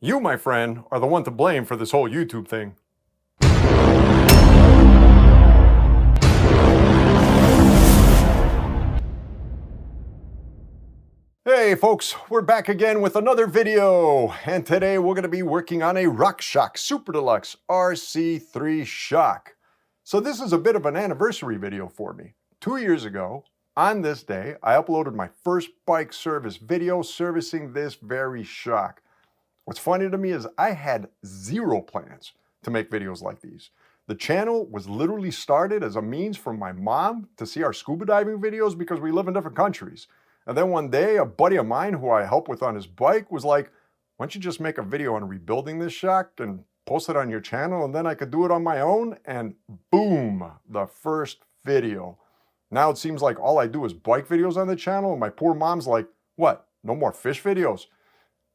You, my friend, are the one to blame for this whole YouTube thing. Hey folks, we're back again with another video, and today we're going to be working on a RockShox Super Deluxe RC3 shock. So this is a bit of an anniversary video for me. 2 years ago, on this day, I uploaded my first bike service video servicing this very shock. What's funny to me is I had zero plans to make videos like these. The channel was literally started as a means for my mom to see our scuba diving videos because we live in different countries. And then one day, a buddy of mine who I help with on his bike was like, why don't you just make a video on rebuilding this shock and post it on your channel, and then I could do it on my own? And boom, the first video. Now it seems like all I do is bike videos on the channel, and my poor mom's like, what, no more fish videos?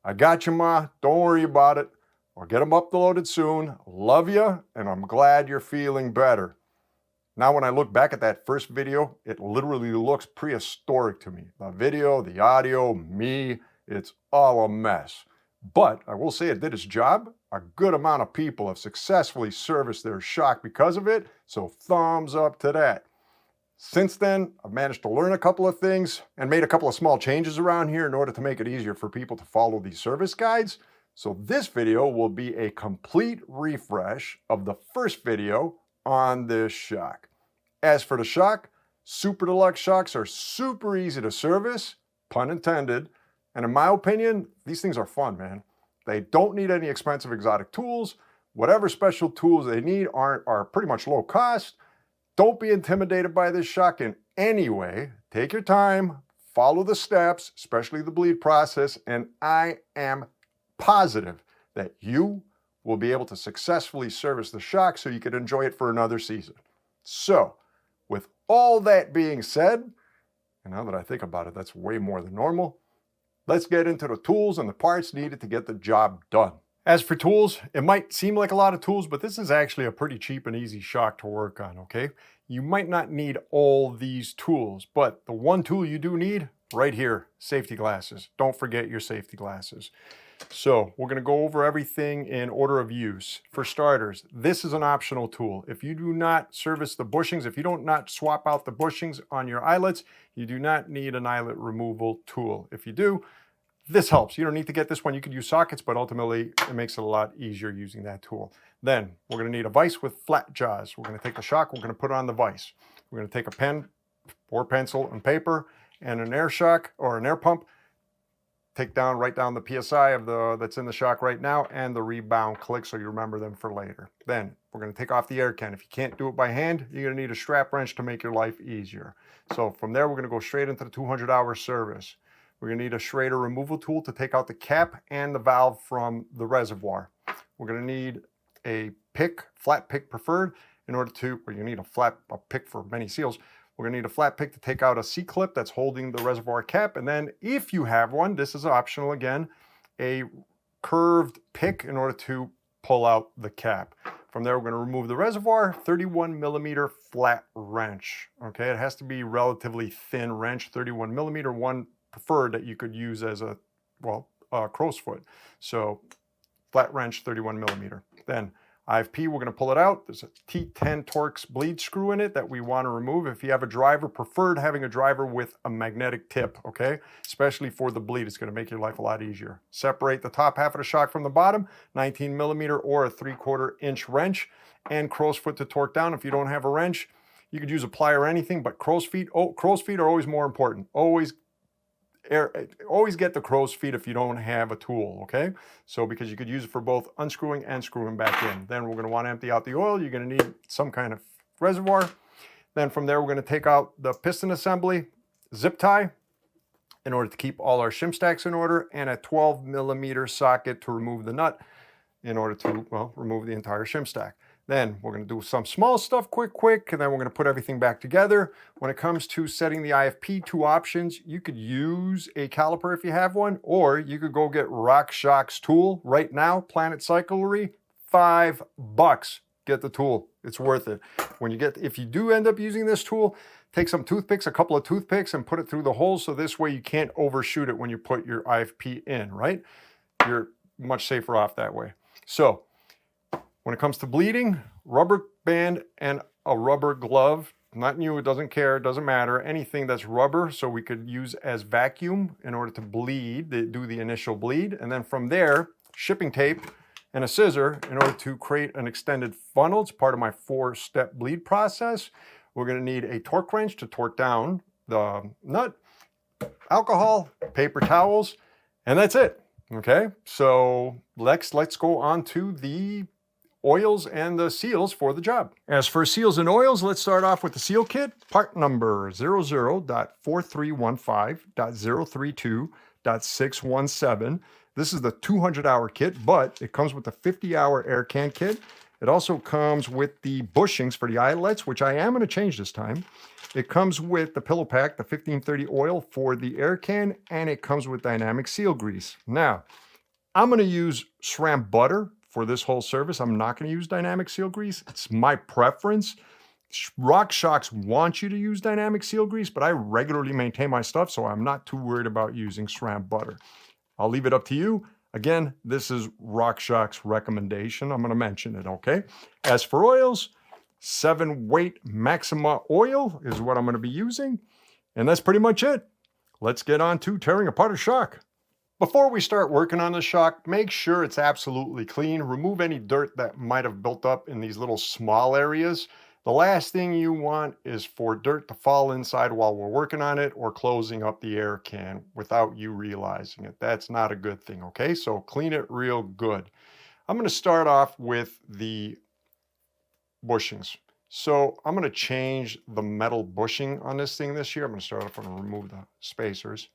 I got you, Ma. Don't worry about it. I'll get them uploaded soon. Love you, and I'm glad you're feeling better. Now, when I look back at that first video, it literally looks prehistoric to me. The video, the audio, me, it's all a mess. But I will say it did its job. A good amount of people have successfully serviced their shock because of it, so thumbs up to that. Since then, I've managed to learn a couple of things and made a couple of small changes around here in order to make it easier for people to follow these service guides. So this video will be a complete refresh of the first video on this shock. As for the shock, Super Deluxe shocks are super easy to service, pun intended, and in my opinion, these things are fun, man. They don't need any expensive exotic tools. Whatever special tools they need are pretty much low cost. Don't be intimidated by this shock in any way. Take your time, follow the steps, especially the bleed process, and I am positive that you will be able to successfully service the shock so you can enjoy it for another season. So, with all that being said, and now that I think about it, that's way more than normal, let's get into the tools and the parts needed to get the job done. As for tools, it might seem like a lot of tools, but this is actually a pretty cheap and easy shock to work on, okay? You might not need all these tools, but the one tool you do need, right here, safety glasses. Don't forget your safety glasses. So we're gonna go over everything in order of use. For starters, this is an optional tool. If you do not service the bushings, if you don't not swap out the bushings on your eyelets, you do not need an eyelet removal tool. If you do, this helps. You don't need to get this one. You could use sockets, but ultimately it makes it a lot easier using that tool. Then we're going to need a vise with flat jaws. We're going to take the shock, we're going to put it on the vise. We're going to take a pen or pencil and paper and an air shock or an air pump. Write down the PSI that's in the shock right now and the rebound click so you remember them for later. Then we're going to take off the air can. If you can't do it by hand, you're going to need a strap wrench to make your life easier. So from there, we're going to go straight into the 200-hour service. We're going to need a Schrader removal tool to take out the cap and the valve from the reservoir. We're going to need a pick, flat pick preferred, in order to, or you need a pick for many seals. We're going to need a flat pick to take out a C-clip that's holding the reservoir cap. And then if you have one, this is optional again, a curved pick in order to pull out the cap. From there, we're going to remove the reservoir, 31 millimeter flat wrench. Okay, it has to be relatively thin wrench, 31 millimeter, one preferred that you could use as a, crow's foot. So flat wrench, 31 millimeter. Then IFP, we're going to pull it out. There's a T10 Torx bleed screw in it that we want to remove. If you have a driver, preferred having a driver with a magnetic tip, okay? Especially for the bleed, it's going to make your life a lot easier. Separate the top half of the shock from the bottom, 19 millimeter or a 3/4 inch wrench, and crow's foot to torque down. If you don't have a wrench, you could use a plier or anything, but crow's feet are always more important. Always get the crow's feet if you don't have a tool, okay? So because you could use it for both unscrewing and screwing back in. Then we're going to want to empty out the oil. You're going to need some kind of reservoir. Then from there, we're going to take out the piston assembly, zip tie, in order to keep all our shim stacks in order, and a 12 millimeter socket to remove the nut in order to, remove the entire shim stack. Then we're going to do some small stuff quick, and then we're going to put everything back together. When it comes to setting the IFP, two options. You could use a caliper if you have one, or you could go get RockShox tool right now, Planet Cyclery, $5. Get the tool. It's worth it. If you do end up using this tool, take some toothpicks, a couple of toothpicks, and put it through the holes so this way you can't overshoot it when you put your IFP in, right? Your much safer off that way. So when it comes to bleeding, rubber band and a rubber glove, not new, it doesn't care, it doesn't matter. Anything that's rubber, so we could use as vacuum in order to bleed, do the initial bleed. And then from there, shipping tape and a scissor in order to create an extended funnel. It's part of my 4-step bleed process. We're gonna need a torque wrench to torque down the nut, alcohol, paper towels, and that's it. Okay, so let's go on to the oils and the seals for the job. As for seals and oils, let's start off with the seal kit. Part number 00.4315.032.617. This is the 200-hour kit, but it comes with the 50-hour air can kit. It also comes with the bushings for the eyelets, which I am going to change this time. It comes with the pillow pack, the 1530 oil for the air can, and it comes with dynamic seal grease. Now, I'm going to use SRAM butter for this whole service. I'm not going to use dynamic seal grease. It's my preference. RockShox wants you to use dynamic seal grease, but I regularly maintain my stuff, so I'm not too worried about using SRAM butter. I'll leave it up to you. Again, this is RockShox recommendation. I'm going to mention it, okay? As for oils, 7-weight Maxima oil is what I'm going to be using. And that's pretty much it. Let's get on to tearing apart a shock. Before we start working on the shock, make sure it's absolutely clean. Remove any dirt that might have built up in these little small areas. The last thing you want is for dirt to fall inside while we're working on it or closing up the air can without you realizing it. That's not a good thing, okay? So clean it real good. I'm going to start off with the bushings. So I'm going to change the metal bushing on this thing this year. I'm going to start off and remove the spacers.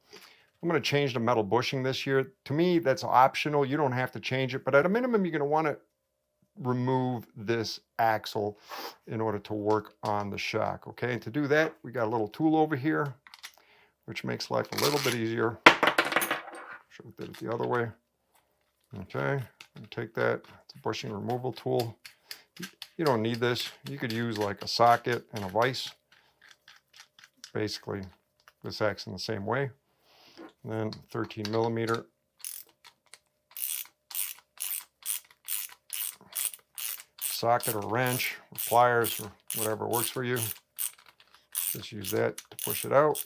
I'm going to change the metal bushing this year. To me, that's optional. You don't have to change it, but at a minimum, you're going to want to remove this axle in order to work on the shock. Okay, and to do that, we got a little tool over here, which makes life a little bit easier. Should have did it the other way. Okay, and take that. It's a bushing removal tool. You don't need this. You could use like a socket and a vise. Basically, this acts in the same way. And then 13 millimeter. Socket or wrench or pliers or whatever works for you. Just use that to push it out.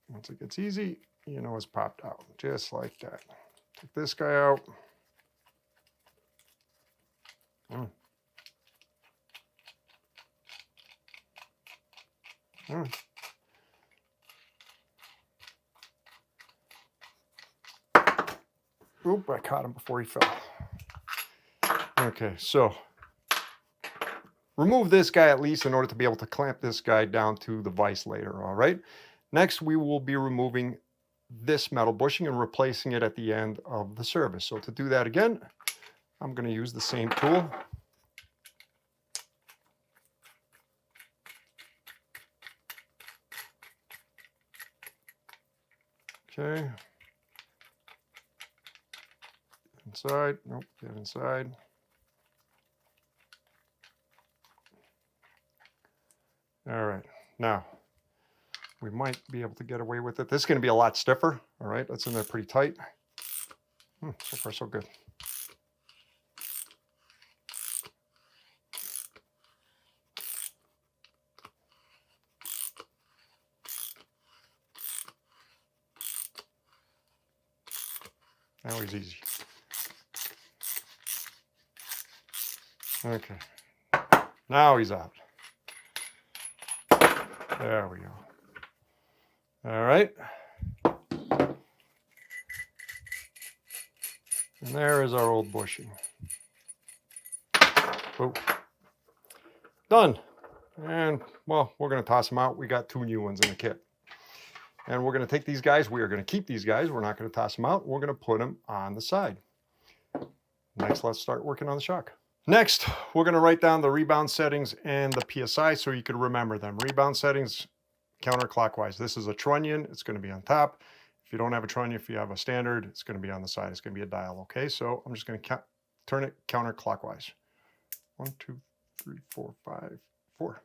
Once it gets easy, you know it's popped out, just like that. Take this guy out. Oop, I caught him before he fell. Okay, so remove this guy at least in order to be able to clamp this guy down to the vise later, all right? Next, we will be removing this metal bushing and replacing it at the end of the service. So to do that again, I'm going to use the same tool. Okay. Inside, nope, get inside. All right, now we might be able to get away with it. This is going to be a lot stiffer. All right, that's in there pretty tight. So far, so good. Now he's easy. Okay, now he's out. There we go. All right. And there is our old bushing. Oh. Done. And, well, we're going to toss them out. We got 2 new ones in the kit. And we're going to take these guys. We are going to keep these guys. We're not going to toss them out. We're going to put them on the side. Next, let's start working on the shock. Next, we're going to write down the rebound settings and the PSI so you can remember them. Rebound settings, counterclockwise. This is a trunnion. It's going to be on top. If you don't have a trunnion, if you have a standard, it's going to be on the side. It's going to be a dial, okay? So I'm just going to turn it counterclockwise. 1, 2, 3, 4, 5, 4.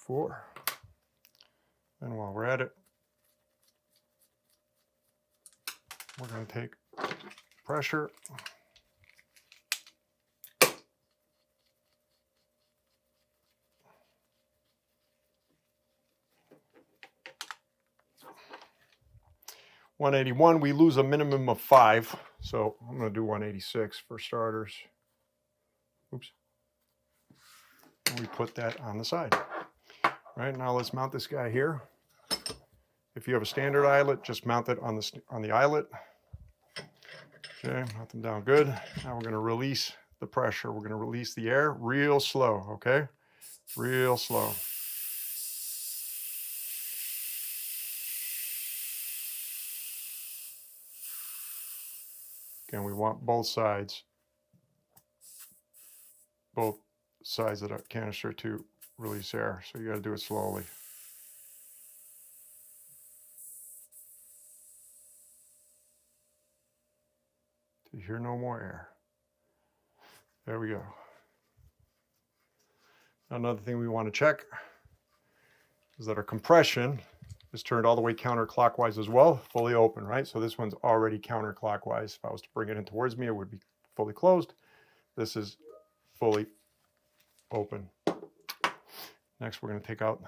4. And while we're at it, we're going to take pressure. $181, we lose a minimum of 5, so I'm going to do 186 for starters. Oops. And we put that on the side. All right, now let's mount this guy here. If you have a standard eyelet, just mount it on the eyelet. Okay, mount them down good. Now we're going to release the pressure. We're going to release the air real slow, okay? Real slow. Again, we want both sides of the canister to release air, so you got to do it slowly. You hear no more air. There we go. Another thing we want to check is that our compression is turned all the way counterclockwise as well, fully open, right? So this one's already counterclockwise. If I was to bring it in towards me, it would be fully closed. This is fully open. Next, we're going to take out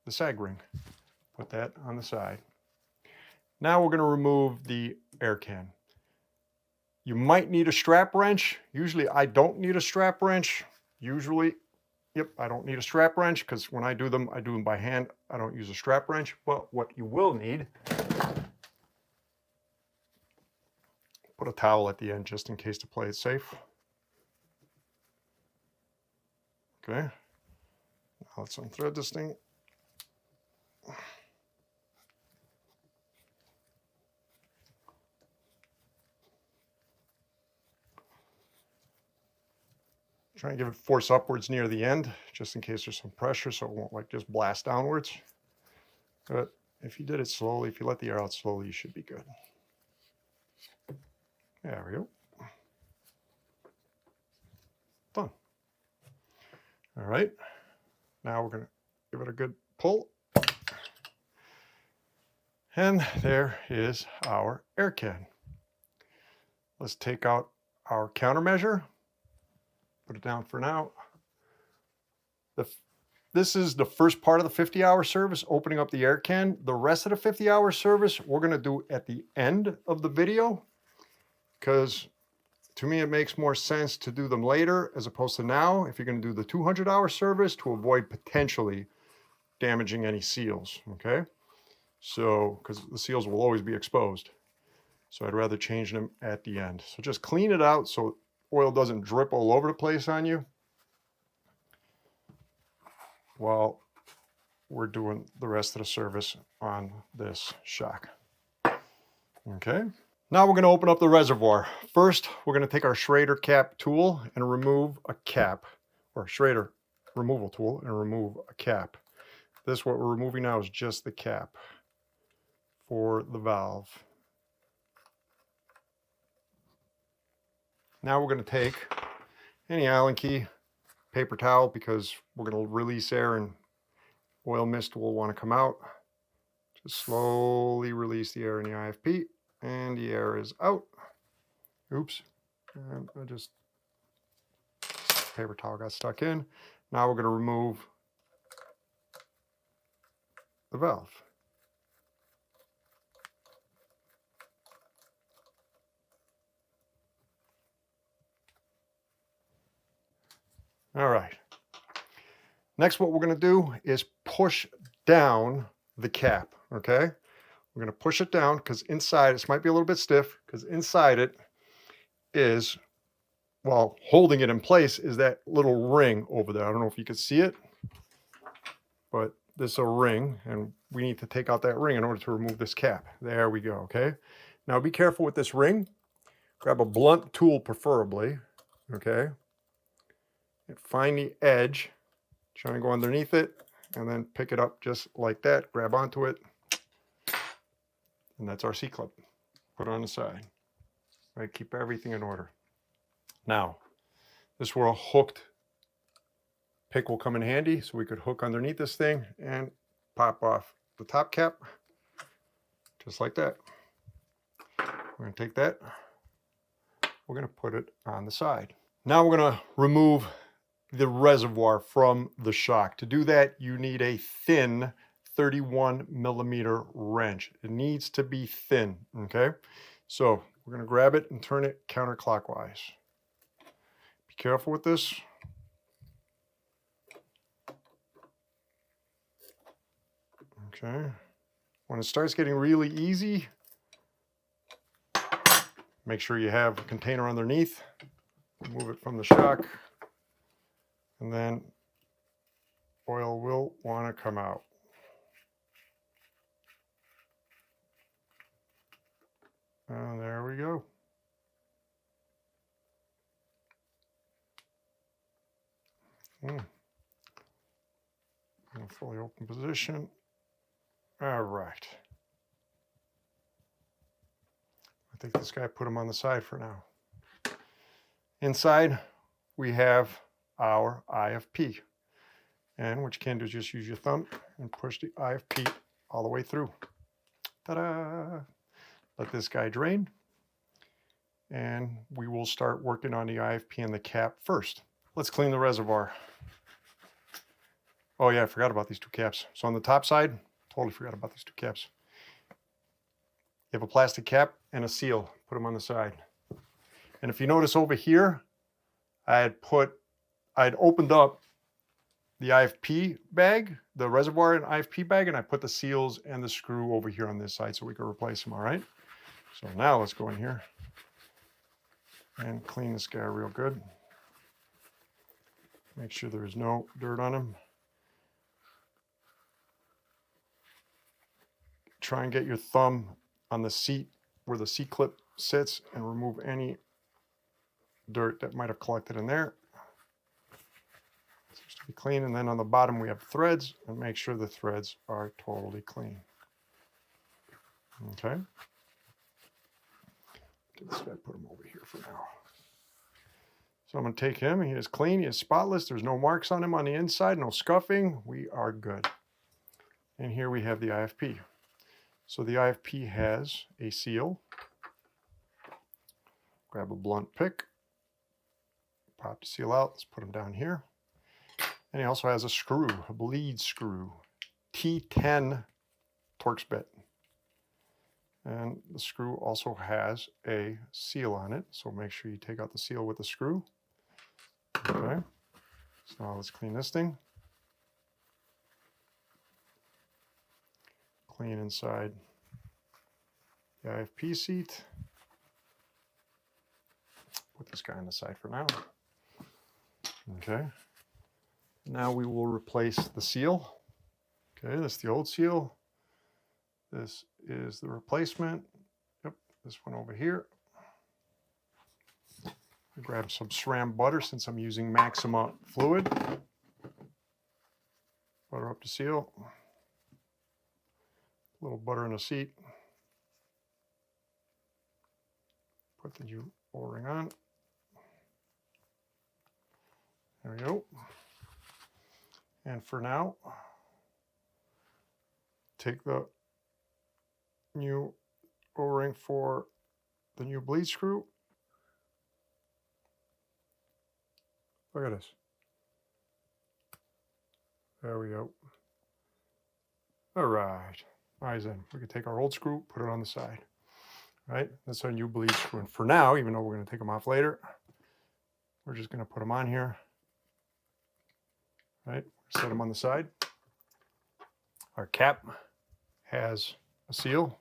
the sag ring. Put that on the side. Now we're going to remove the air can. You might need a strap wrench. Usually I don't need a strap wrench. Usually, yep, I don't need a strap wrench because when I do them by hand. I don't use a strap wrench. But what you will need, put a towel at the end just in case to play it safe. Okay, now let's unthread this thing. Try and give it force upwards near the end, just in case there's some pressure, so it won't like just blast downwards. But if you did it slowly, if you let the air out slowly, you should be good. There we go. Done. All right. Now we're going to give it a good pull. And there is our air can. Let's take out our countermeasure. Put it down for now. This is the first part of the 50-hour service, opening up the air can. The rest of the 50-hour service, we're going to do at the end of the video, because to me it makes more sense to do them later as opposed to now, if you're going to do the 200-hour service, to avoid potentially damaging any seals, okay? So, because the seals will always be exposed. So I'd rather change them at the end. So just clean it out so oil doesn't drip all over the place on you while we're doing the rest of the service on this shock. Okay, now we're going to open up the reservoir. First, we're going to take our Schrader cap tool and remove a cap, or Schrader removal tool and remove a cap. This, what we're removing now, is just the cap for the valve. Now we're going to take any Allen key, paper towel, because we're going to release air and oil mist will want to come out. Just slowly release the air in the IFP, and the air is out. Oops, and paper towel got stuck in. Now we're going to remove the valve. All right. Next, what we're going to do is push down the cap, okay? We're going to push it down because inside, this might be a little bit stiff, because inside it is, well, holding it in place is that little ring over there. I don't know if you can see it, but this is a ring, and we need to take out that ring in order to remove this cap. There we go, okay? Now be careful with this ring. Grab a blunt tool preferably, okay? And find the edge, try and go underneath it, and then pick it up just like that, grab onto it, and that's our C-clip. Put it on the side. Right, keep everything in order. Now, this is where a hooked pick will come in handy, so we could hook underneath this thing and pop off the top cap, just like that. We're going to take that, we're going to put it on the side. Now we're going to remove the reservoir from the shock. To do that, you need a thin 31 millimeter wrench. It needs to be thin, okay? So we're going to grab it and turn it counterclockwise. Be careful with this. Okay. When it starts getting really easy, make sure you have a container underneath. Remove it from the shock, and then oil will want to come out. And there we go. In a fully open position. All right. I think this guy put him on the side for now. Inside, we have our IFP. And what you can do is just use your thumb and push the IFP all the way through. Ta-da! Let this guy drain. And we will start working on the IFP and the cap first. Let's clean the reservoir. Oh yeah, I forgot about these two caps. So on the top side, totally forgot about these two caps. You have a plastic cap and a seal. Put them on the side. And if you notice over here, I had opened up the IFP bag, the reservoir and IFP bag, and I put the seals and the screw over here on this side so we could replace them, all right? So now let's go in here and clean this guy real good. Make sure there is no dirt on him. Try and get your thumb on the seat where the seat clip sits and remove any dirt that might have collected in there. It seems to be clean. And then on the bottom we have threads, and make sure the threads are totally clean. Okay. This guy, put him over here for now. So I'm going to take him. He is clean. He is spotless. There's no marks on him on the inside, no scuffing. We are good. And here we have the IFP. So the IFP has a seal. Grab a blunt pick. Pop the seal out. Let's put him down here. And he also has a screw, a bleed screw. T10 Torx bit. And the screw also has a seal on it. So make sure you take out the seal with the screw. Okay. So now let's clean this thing. Clean inside the IFP seat. Put this guy on the side for now. Okay. Now we will replace the seal. Okay, this is the old seal. This is the replacement. Yep, this one over here. Grab some SRAM butter since I'm using Maxima fluid. Butter up the seal. A little butter in the seat. Put the new O-ring on. There we go. And for now, take the new O-ring for the new bleed screw. Look at this. There we go. All right. Eyes in. We can take our old screw, put it on the side. All right. That's our new bleed screw. And for now, even though we're going to take them off later, we're just going to put them on here. All right. Set them on the side. Our cap has a seal.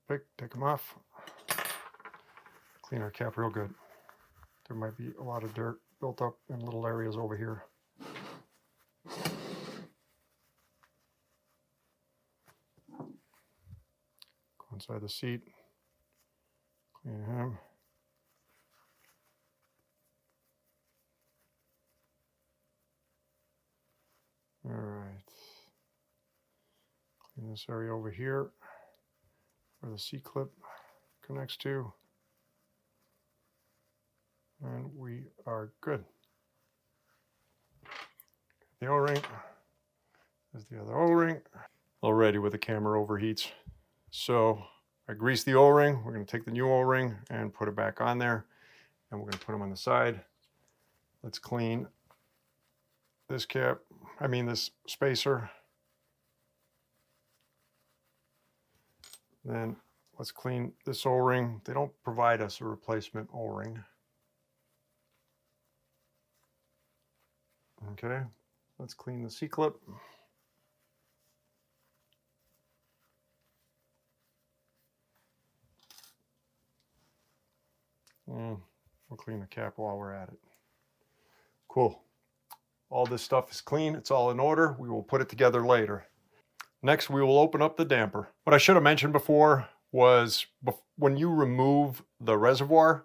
Take them off. Clean our cap real good. There might be a lot of dirt built up in little areas over here. Go inside the seat. Clean him. All right. Clean this area over here where the C-clip connects to. And we are good. the O-ring. There's the other O-ring. Already with the camera overheats. So I grease the O-ring. We're going to take the new O-ring and put it back on there. And we're going to put them on the side. Let's clean this cap. I mean this spacer. Then let's clean this O-ring. They don't provide us a replacement O-ring. Okay, let's clean the C-clip. And we'll clean the cap while we're at it. Cool. All this stuff is clean. It's all in order. We will put it together later. Next, we will open up the damper. What I should have mentioned before was when you remove the reservoir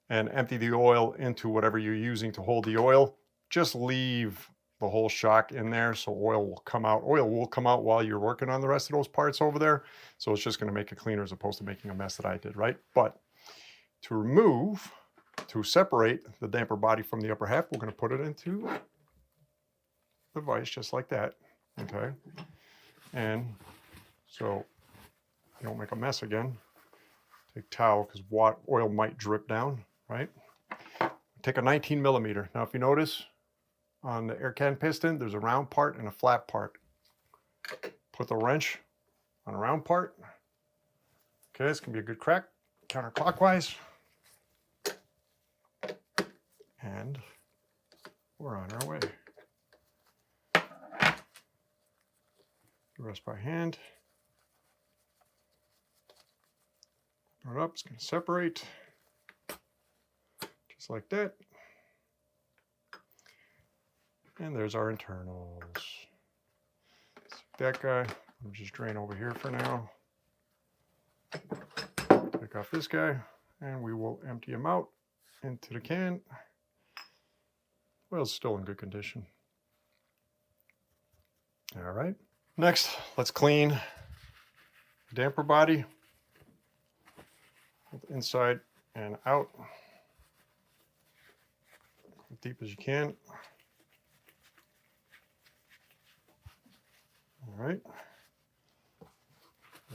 and empty the oil into whatever you're using to hold the oil, just leave the whole shock in there so oil will come out. Oil will come out while you're working on the rest of those parts over there. So it's just going to make it cleaner as opposed to making a mess that I did, right? But to separate the damper body from the upper half, we're going to put it into the vise just like that, okay? And so you don't make a mess again. Take towel because oil might drip down, right? Take a 19 millimeter. Now if you notice on the air can piston, there's a round part and a flat part. Put the wrench on a round part. Okay, this can be a good crack. Counterclockwise. And we're on our way. The rest by hand. Open it up, it's going to separate. Just like that. And there's our internals. That guy, I'll just drain over here for now. Take off this guy, and we will empty him out into the can. Well, it's still in good condition. All right. Next, let's clean the damper body. Inside and out. As deep as you can. All right.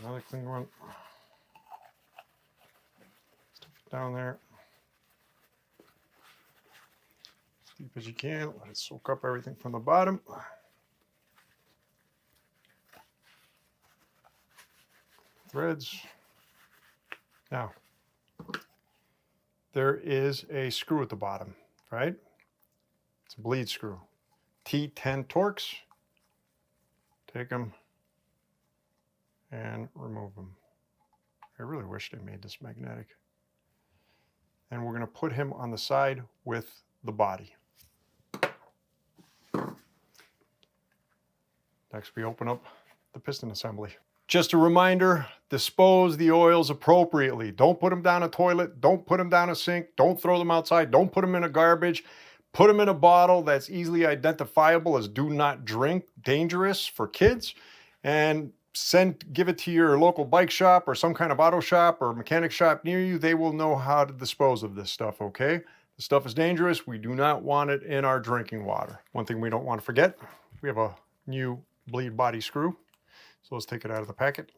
Another clean one. Stuff it down there. As deep as you can. Let it soak up everything from the bottom. Threads. Now, there is a screw at the bottom, right? It's a bleed screw. T10 Torx. Take them and remove them. I really wish they made this magnetic. And we're going to put him on the side with the body. Next, we open up the piston assembly. Just a reminder, dispose the oils appropriately. Don't put them down a toilet. Don't put them down a sink. Don't throw them outside. Don't put them in a garbage. Put them in a bottle that's easily identifiable as do not drink, dangerous for kids, and give it to your local bike shop or some kind of auto shop or mechanic shop near you. They will know how to dispose of this stuff, okay? The stuff is dangerous. We do not want it in our drinking water. One thing we don't want to forget, we have a new bleed body screw. So let's take it out of the packet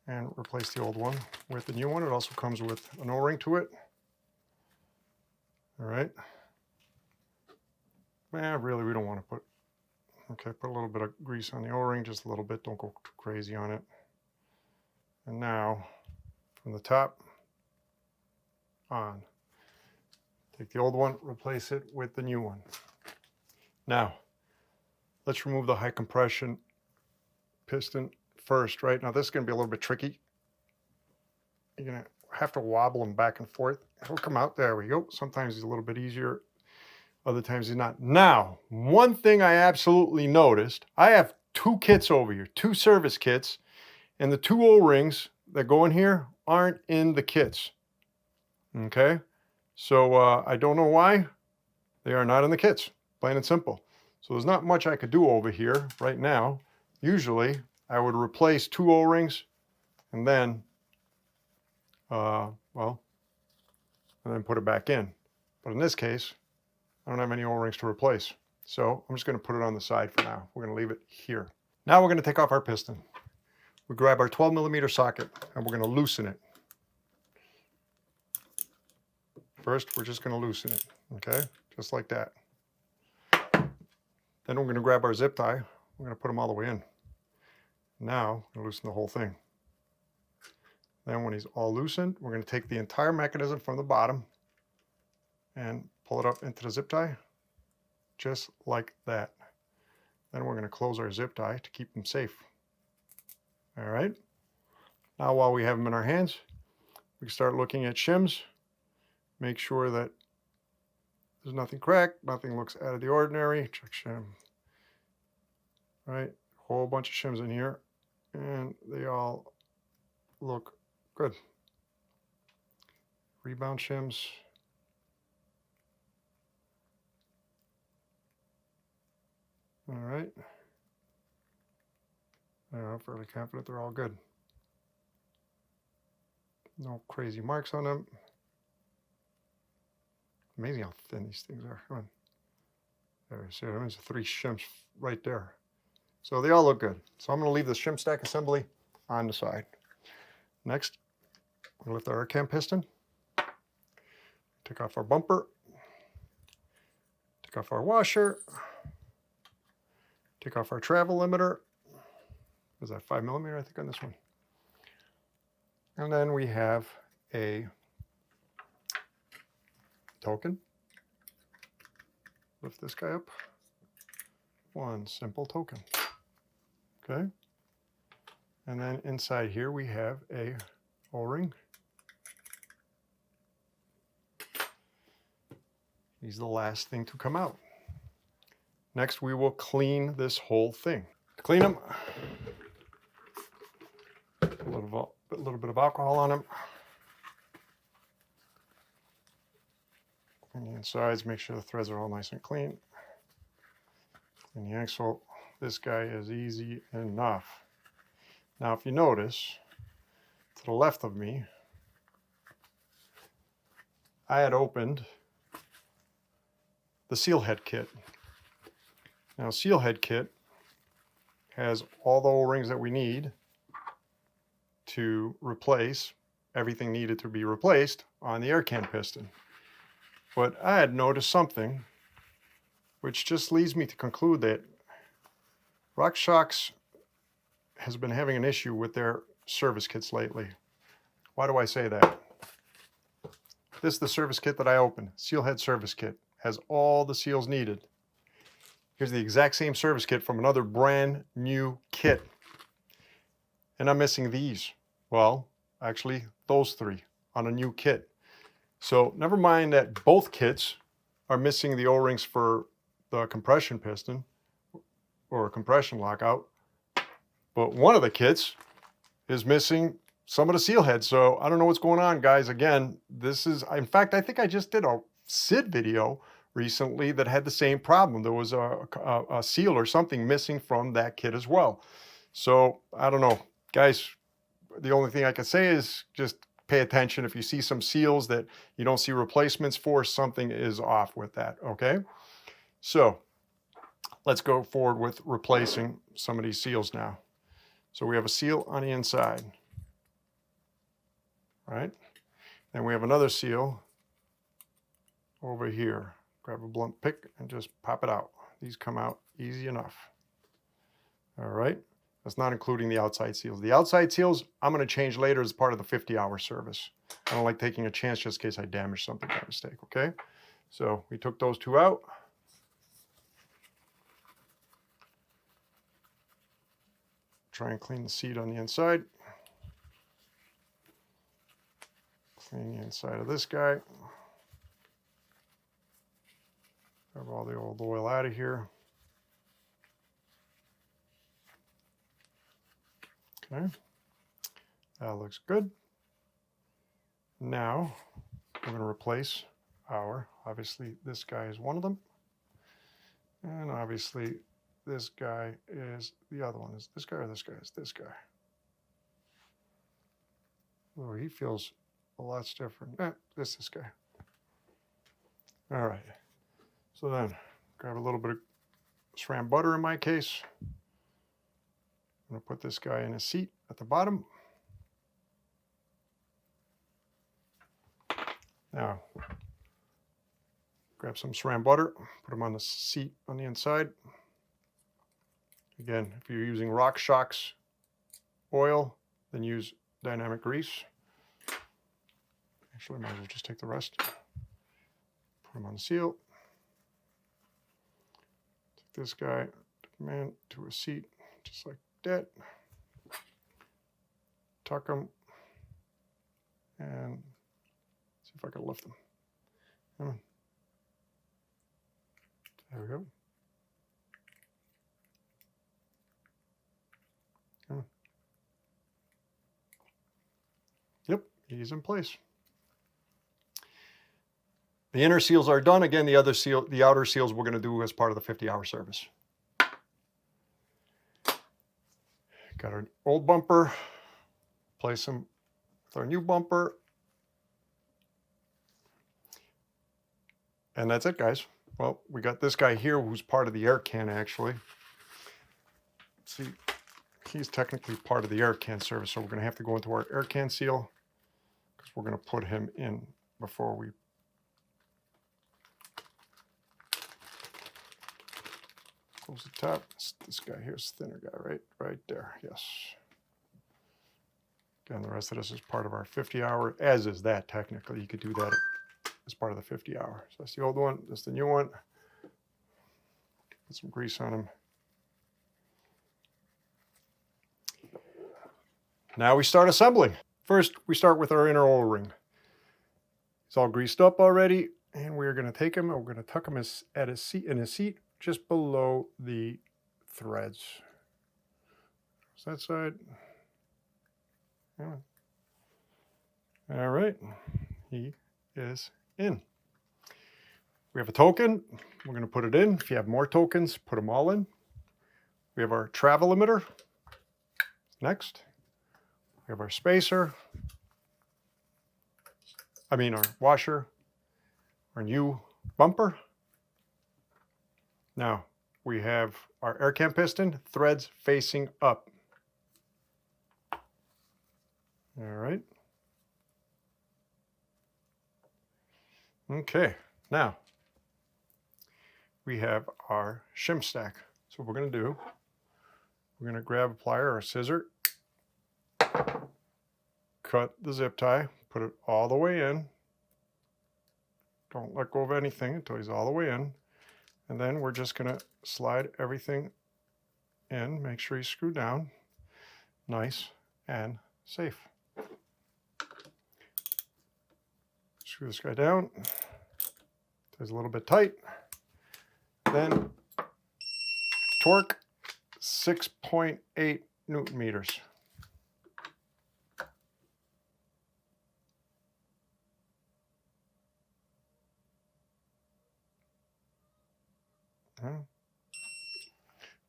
and replace the old one with the new one. It also comes with an O-ring to it. All right. Really, we don't want to put a little bit of grease on the O-ring, just a little bit. Don't go too crazy on it. And now, from the top on, take the old one, replace it with the new one. Now, let's remove the high compression piston first, right? Now this is going to be a little bit tricky. You're going to have to wobble them back and forth. It'll come out. There we go. Sometimes it's a little bit easier. Other times it's not. Now, one thing I absolutely noticed, I have two kits over here, two service kits, and the two O-rings that go in here aren't in the kits. Okay? So I don't know why they are not in the kits, plain and simple. So there's not much I could do over here right now. Usually, I would replace two O-rings and then, and then put it back in. But in this case, I don't have any O-rings to replace. So I'm just going to put it on the side for now. We're going to leave it here. Now we're going to take off our piston. We grab our 12mm socket and we're going to loosen it. First, we're just going to loosen it, okay? Just like that. Then we're going to grab our zip tie. We're going to put them all the way in. Now, we're going to loosen the whole thing. Then when he's all loosened, we're going to take the entire mechanism from the bottom and pull it up into the zip tie, just like that. Then we're going to close our zip tie to keep them safe. All right. Now while we have them in our hands, we start looking at shims. Make sure that there's nothing cracked, nothing looks out of the ordinary. Check shim. All right, whole bunch of shims in here, and they all look good. Rebound shims. All right. I'm fairly confident they're all good. No crazy marks on them. Amazing how thin these things are. Come on. There, see, there's 3 shims right there. So they all look good. So I'm going to leave the shim stack assembly on the side. Next, we'll lift our cam piston. Take off our bumper. Take off our washer. Take off our travel limiter. Is that 5mm, I think, on this one? And then we have a token. Lift this guy up. One simple token. Okay. And then inside here we have a O-ring. He's the last thing to come out. Next we will clean this whole thing. To clean them, a little bit of alcohol on them. Clean the insides, make sure the threads are all nice and clean. Clean the axle. This guy is easy enough. Now if you notice, to the left of me, I had opened the seal head kit. Now seal head kit has all the O-rings that we need to replace everything needed to be replaced on the air can piston. But I had noticed something which just leads me to conclude that RockShox has been having an issue with their service kits lately. Why do I say that? This is the service kit that I opened. Seal head service kit. Has all the seals needed. Here's the exact same service kit from another brand new kit. And I'm missing these. Well, actually those 3 on a new kit. So never mind that both kits are missing the O-rings for the compression piston or compression lockout, but one of the kits is missing some of the seal heads. So I don't know what's going on, guys. Again, this is, in fact, I think I just did a SID video recently that had the same problem. There was a seal or something missing from that kit as well. So I don't know, guys. The only thing I can say is just pay attention. If you see some seals that you don't see replacements for, something is off with that, okay? So let's go forward with replacing some of these seals now. So we have a seal on the inside, right? Then we have another seal over here. Grab a blunt pick and just pop it out. These come out easy enough. All right. That's not including the outside seals. The outside seals, I'm going to change later as part of the 50-hour service. I don't like taking a chance just in case I damage something by mistake, okay? So we took those 2 out. Try and clean the seat on the inside. Clean the inside of this guy. Grab all the old oil out of here. Okay, that looks good. Now we're going to replace our, obviously this guy is one of them, and obviously this guy is the other one. Is this guy or this guy? Is this guy? Oh, he feels a lot different. This guy. All right. So then grab a little bit of SRAM butter in my case. I'm going to put this guy in a seat at the bottom. Now, grab some SRAM butter, put them on the seat on the inside. Again, if you're using RockShox oil, then use dynamic grease. Actually, I might as well just take the rest. Put them on the seal. Take this guy, man, to a seat, just like that. Tuck them, and see if I can lift them. Come on. There we go. Come on. Yep, he's in place. The inner seals are done. Again, the outer seals we're going to do as part of the 50-hour service. Got our old bumper. Place them with our new bumper. And that's it, guys. Well, we got this guy here who's part of the air can, actually. See, he's technically part of the air can service, so we're going to have to go into our air can seal because we're going to put him in before we close the top. This guy here is thinner guy, right there, yes. Again, the rest of this is part of our 50-hour, as is that technically. You could do that as part of the 50-hour. So that's the old one, that's the new one. Put some grease on him. Now we start assembling. First, we start with our inner O-ring. It's all greased up already, and we're going to take him and we're going to tuck him in his seat just below the threads. So that side. All right, he is in. We have a token. We're going to put it in. If you have more tokens, put them all in. We have our travel limiter. Next, we have our spacer. Our washer. Our new bumper. Now, we have our air can piston, threads facing up. All right. Okay, now we have our shim stack. So what we're going to do, we're going to grab a plier or a scissor, cut the zip tie, put it all the way in. Don't let go of anything until he's all the way in. And then we're just going to slide everything in, make sure he's screwed down, nice and safe. Screw this guy down. It's a little bit tight. Then torque 6.8 Newton meters.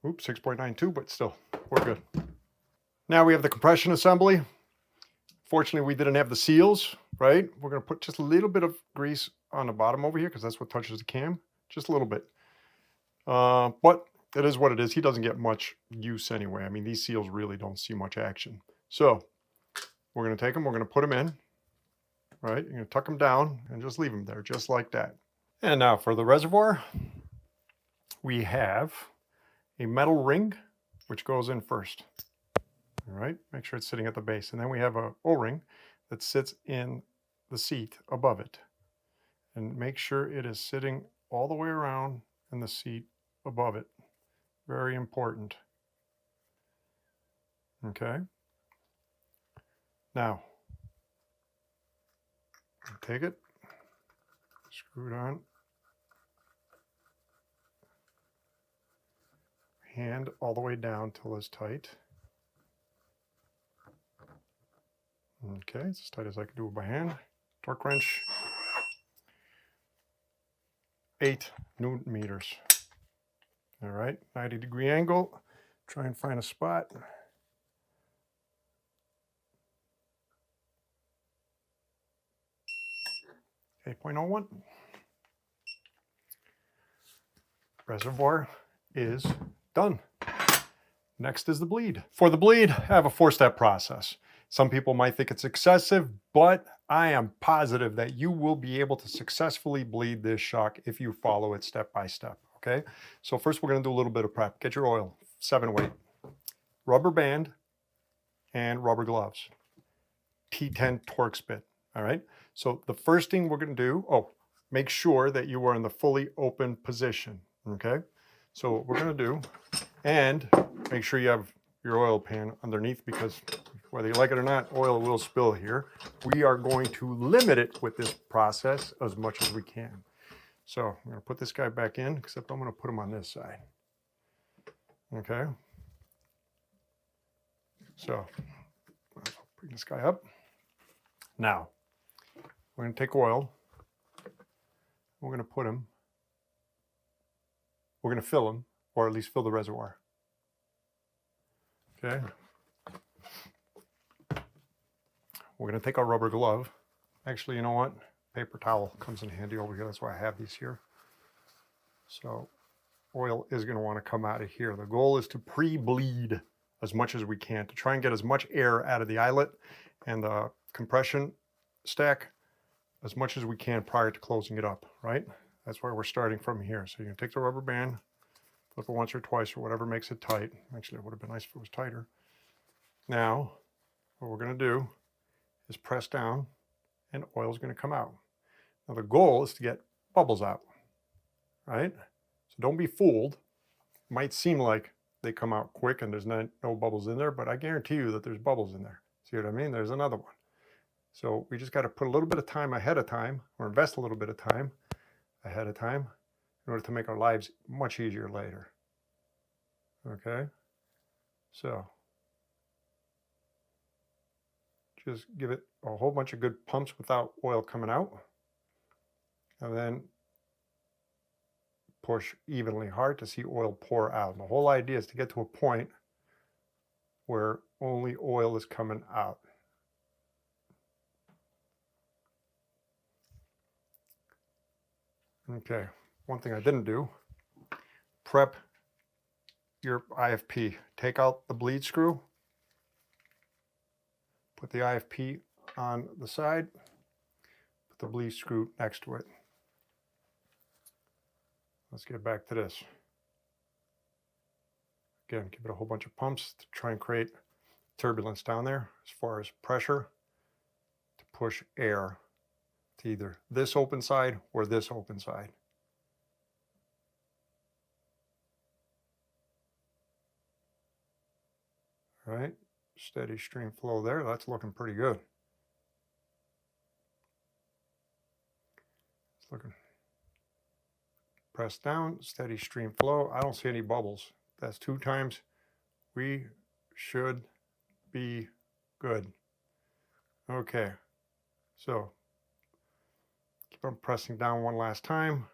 Oops, 6.92, but still, we're good. Now we have the compression assembly. Fortunately, we didn't have the seals, right? We're going to put just a little bit of grease on the bottom over here because that's what touches the cam. Just a little bit. But it is what it is. He doesn't get much use anyway. I mean, these seals really don't see much action. So we're going to take them. We're going to put them in, right? You're going to tuck them down and just leave them there just like that. And now for the reservoir, we have a metal ring, which goes in first. All right, make sure it's sitting at the base. And then we have a O-ring that sits in the seat above it. And make sure it is sitting all the way around in the seat above it. Very important. Okay. Now, take it, screw it on. Hand all the way down till it's tight. Okay, it's as tight as I can do it by hand. Torque wrench. 8 Newton meters. All right, 90-degree angle. Try and find a spot. .01. Reservoir is done. Next is the bleed. For the bleed, I have a 4-step process. Some people might think it's excessive, but I am positive that you will be able to successfully bleed this shock if you follow it step by step, okay? So first we're gonna do a little bit of prep. Get your oil, 7 weight, rubber band, and rubber gloves. T10 Torx bit, all right? So the first thing we're gonna do, make sure that you are in the fully open position, okay? So what we're gonna do, and make sure you have your oil pan underneath, because whether you like it or not, oil will spill here. We are going to limit it with this process as much as we can. So I'm gonna put this guy back in, except I'm gonna put him on this side, okay? So bring this guy up. Now, we're gonna take oil, we're gonna put him, we're gonna fill him, or at least fill the reservoir. Okay. We're gonna take our rubber glove. Actually, you know what? Paper towel comes in handy over here. That's why I have these here. So oil is gonna wanna come out of here. The goal is to pre-bleed as much as we can to try and get as much air out of the eyelet and the compression stack as much as we can prior to closing it up, right? That's why we're starting from here. So you're gonna take the rubber band, flip it once or twice or whatever makes it tight. Actually, it would have been nice if it was tighter. Now, what we're gonna do is press down and oil is gonna come out. Now the goal is to get bubbles out, right? So don't be fooled. It might seem like they come out quick and there's no bubbles in there, but I guarantee you that there's bubbles in there. See what I mean? There's another one. So we just got to put a little bit of time ahead of time, or invest a little bit of time ahead of time in order to make our lives much easier later. Okay? So just give it a whole bunch of good pumps without oil coming out. And then push evenly hard to see oil pour out. And the whole idea is to get to a point where only oil is coming out. Okay, one thing I didn't do, prep your IFP. Take out the bleed screw, put the IFP on the side, put the bleed screw next to it. Let's get back to this. Again, give it a whole bunch of pumps to try and create turbulence down there as far as pressure to push air to either this open side or this open side. All right, steady stream flow there. That's looking pretty good. It's looking. Press down, steady stream flow. I don't see any bubbles. That's 2 times. We should be good. Okay, so keep on pressing down one last time.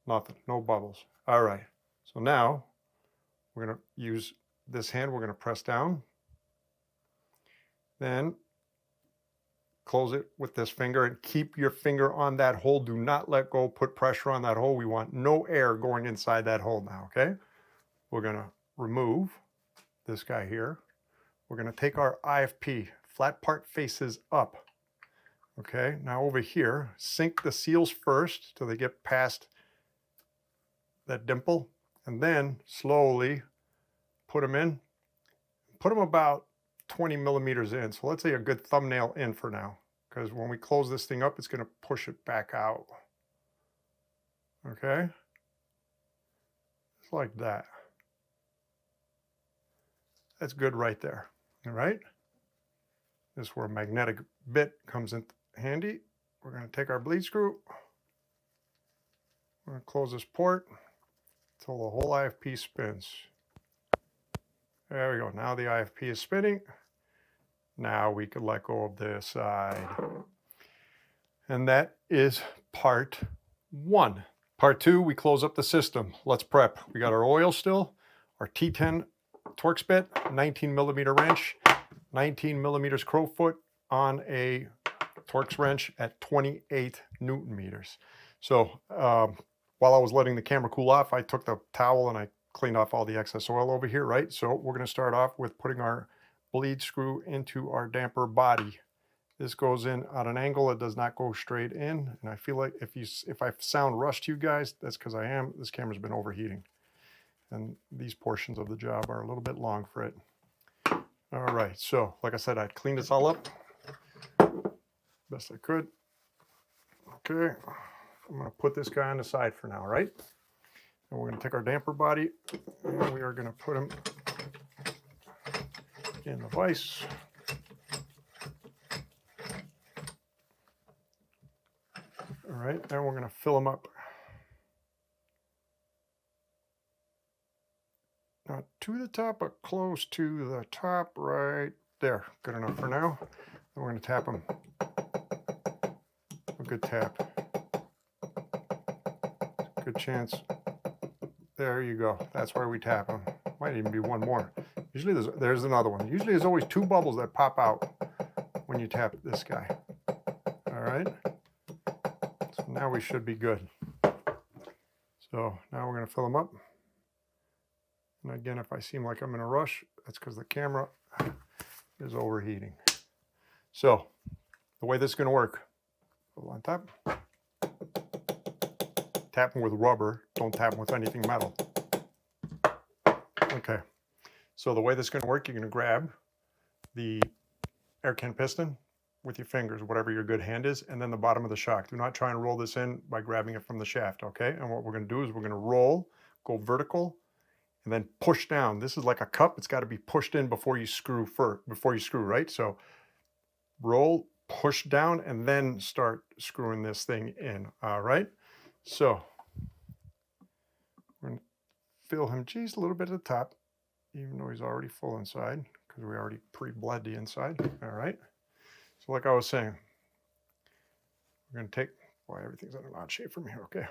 Nothing, no bubbles. All right, so now we're gonna use this hand, we're gonna press down. Then close it with this finger and keep your finger on that hole. Do not let go, put pressure on that hole. We want no air going inside that hole now, okay? We're gonna remove this guy here. We're gonna take our IFP, flat part faces up. Okay, now over here, sink the seals first till they get past that dimple, and then slowly put them in. Put them about 20 millimeters in. So let's say a good thumbnail in for now, because when we close this thing up, it's going to push it back out. Okay? Just like that. That's good right there. All right? This is where a magnetic bit comes in handy. We're going to take our bleed screw. We're going to close this port until the whole IFP spins. There we go. Now the IFP is spinning. Now we can let go of this side. And that is part 1. Part 2, we close up the system. Let's prep. We got our oil still, our T10 Torx bit, 19 millimeter wrench, 19 millimeters crowfoot on a Torx wrench at 28 Newton meters. So while I was letting the camera cool off, I took the towel and I cleaned off all the excess oil over here, right? So we're going to start off with putting our bleed screw into our damper body. This goes in at an angle. It does not go straight in. And I feel like if I sound rushed to you guys, that's because I am. This camera's been overheating. And these portions of the job are a little bit long for it. All right, so like I said, I cleaned this all up best I could. Okay, I'm going to put this guy on the side for now, right? And we're going to take our damper body and we are going to put him in the vise. All right, then we're going to fill him up. Not to the top, but close to the top right there. Good enough for now. Then we're going to tap him. A good tap. Good chance. There you go. That's where we tap them. Might even be one more. Usually there's another one. Usually there's always two bubbles that pop out when you tap this guy. All right. So now we should be good. So now we're going to fill them up. And again, if I seem like I'm in a rush, that's because the camera is overheating. So the way this is going to work, put it on top. Tap them with rubber. Don't tap them with anything metal. Okay. So the way this is going to work, you're going to grab the air can piston with your fingers, whatever your good hand is, and then the bottom of the shock. Do not try and roll this in by grabbing it from the shaft, okay? And what we're going to do is we're going to roll, go vertical, and then push down. This is like a cup. It's got to be pushed in before you screw, right? So roll, push down, and then start screwing this thing in, all right? So we're going to fill him just a little bit at the top, even though he's already full inside, because we already pre-bled the inside. All right. So like I was saying, we're going to take, boy, everything's in an odd shape from here. Okay.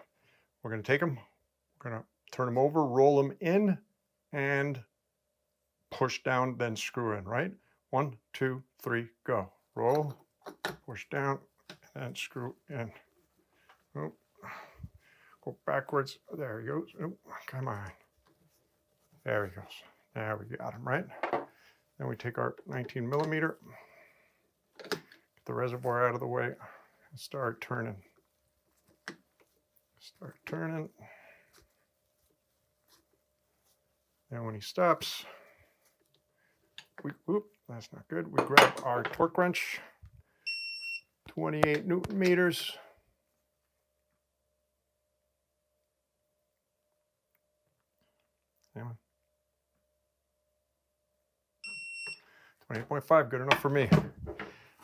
We're going to take them, we're going to turn them over, roll them in, and push down, then screw in, right? 1, 2, 3, go. Roll, push down, and screw in. Oh. Go backwards. There he goes. Oh, come on. There he goes. There we got him, right? Then we take our 19 millimeter, get the reservoir out of the way, and start turning. Start turning. And when he stops, that's not good. We grab our torque wrench, 28 Newton meters. 28.5, good enough for me.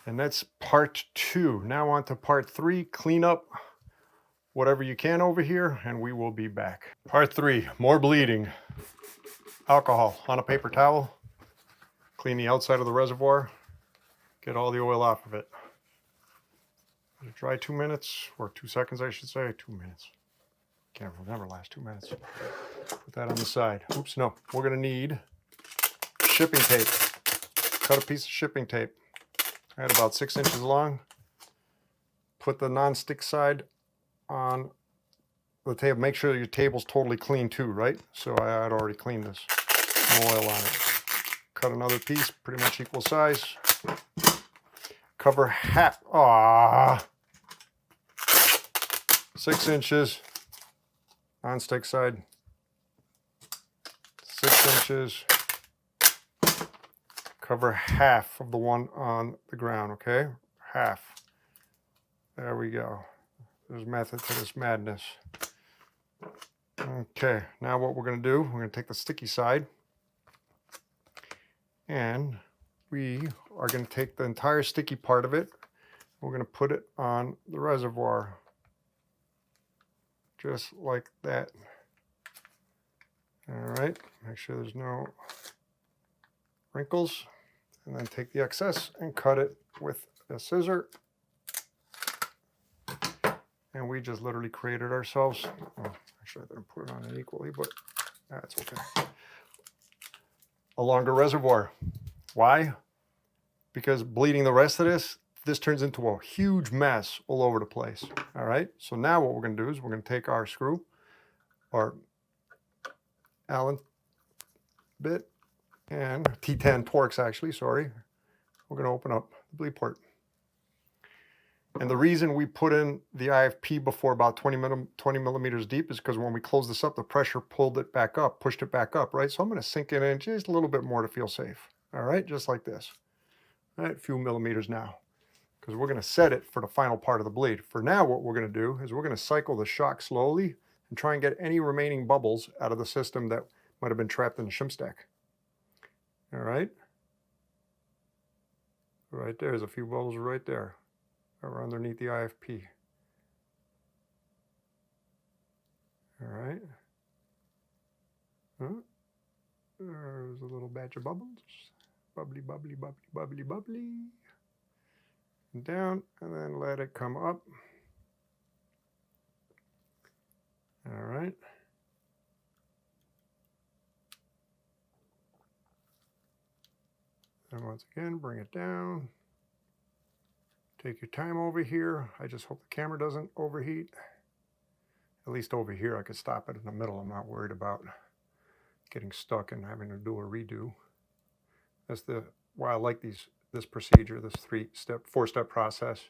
And that's part 2. Now on to part 3, clean up whatever you can over here, and we will be back. Part 3, more bleeding. Alcohol on a paper towel. Clean the outside of the reservoir. Get all the oil off of it. Let it dry 2 minutes, or 2 seconds I should say, 2 minutes. Camera will never last 2 minutes. Put that on the side. Oops, no. We're going to need shipping tape. Cut a piece of shipping tape. I had about 6 inches long. Put the non-stick side on the table. Make sure your table's totally clean too, right? So I had already cleaned this. No oil on it. Cut another piece, pretty much equal size. Cover half. 6 inches. Non-stick side. 6 inches. Cover half of the one on the ground, okay? Half. There we go. There's method to this madness. Okay, now what we're going to do, we're going to take the sticky side and we are going to take the entire sticky part of it. We're going to put it on the reservoir. Just like that. All right, make sure there's no wrinkles. And then take the excess and cut it with a scissor. And we just literally created ourselves, actually I didn't put it on it equally, but that's okay. A longer reservoir. Why? Because bleeding the rest of this turns into a huge mess all over the place. All right, so now what we're going to do is we're going to take our screw, or Allen bit, and T10 Torx actually, sorry. We're going to open up the bleed port. And the reason we put in the IFP before about 20 millimeters deep is because when we close this up, the pressure pulled it back up, pushed it back up, right? So I'm going to sink it in just a little bit more to feel safe. All right, just like this. All right, a few millimeters now, because we're going to set it for the final part of the bleed. For now, what we're going to do is we're going to cycle the shock slowly and try and get any remaining bubbles out of the system that might have been trapped in the shim stack. All right. Right there's a few bubbles right there. Or underneath the IFP. All right. There's a little batch of bubbles. Bubbly, bubbly, bubbly, bubbly, bubbly. And down, and then let it come up. All right. And once again, bring it down. Take your time over here. I just hope the camera doesn't overheat. At least over here, I could stop it in the middle. I'm not worried about getting stuck and having to do a redo. That's why I like this procedure, this four-step process.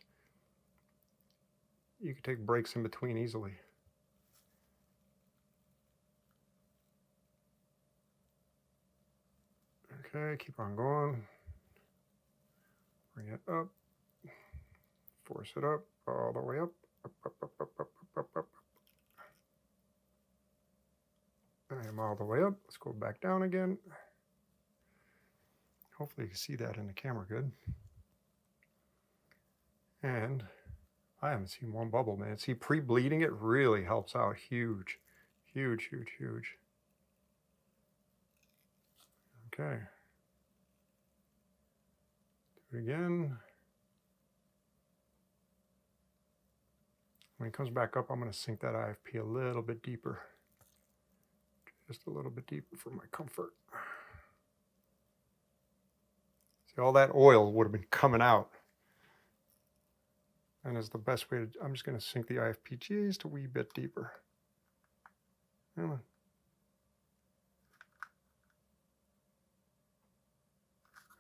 You can take breaks in between easily. Okay, keep on going. Bring it up. Force it up, all the way up, up, up, up, up, up, up, up, up. I am all the way up. Let's go back down again. Hopefully you can see that in the camera good. And I haven't seen one bubble, man. See, pre-bleeding it really helps out. Huge, huge, huge, huge. Okay. Do it again. When it comes back up, I'm going to sink that IFP a little bit deeper. Just a little bit deeper for my comfort. See, all that oil would have been coming out. And it's the best way to, I'm just going to sink the IFP just a wee bit deeper. Come on.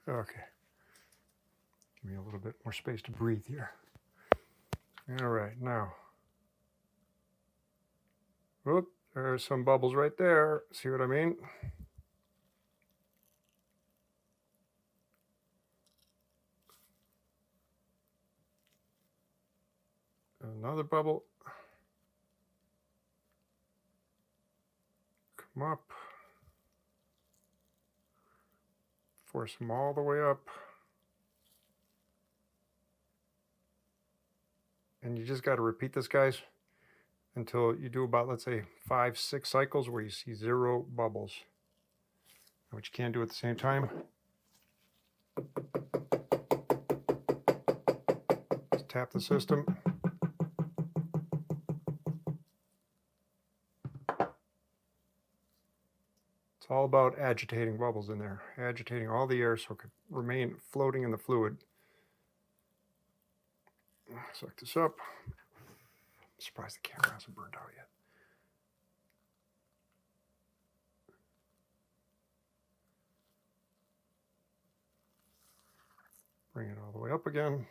Okay. Give me a little bit more space to breathe here. All right, now. Whoop, there's some bubbles right there. See what I mean? Another bubble. Come up. Force them all the way up. And you just got to repeat this, guys, until you do about, let's say, 5-6 cycles where you see 0 bubbles. What you can do at the same time, just tap the system. It's all about agitating bubbles in there, agitating all the air so it can remain floating in the fluid. Suck this up. I'm surprised the camera hasn't burned out yet. Bring it all the way up again.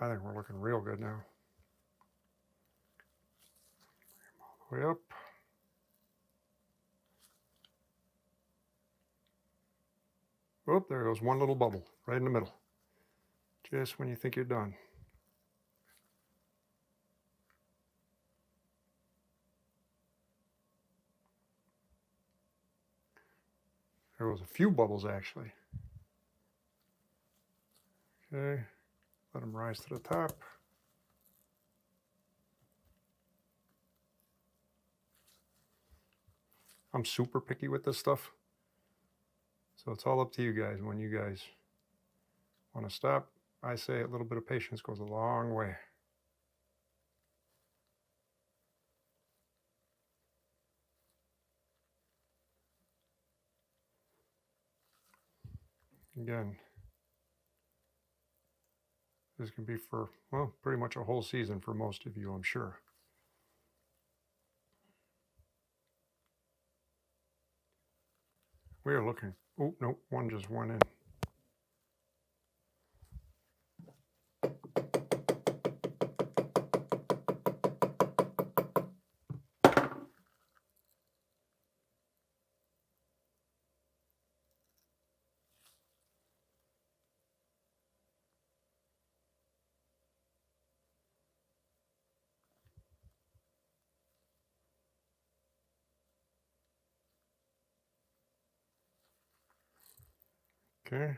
I think we're looking real good now. Bring them all the way up. Oh, there goes one little bubble right in the middle. Just when you think you're done. There was a few bubbles actually. Okay, let them rise to the top. I'm super picky with this stuff. So it's all up to you guys. When you guys want to stop, I say a little bit of patience goes a long way. Again, this can be for, well, pretty much a whole season for most of you, I'm sure. We are looking, oh, nope, one just went in. Okay,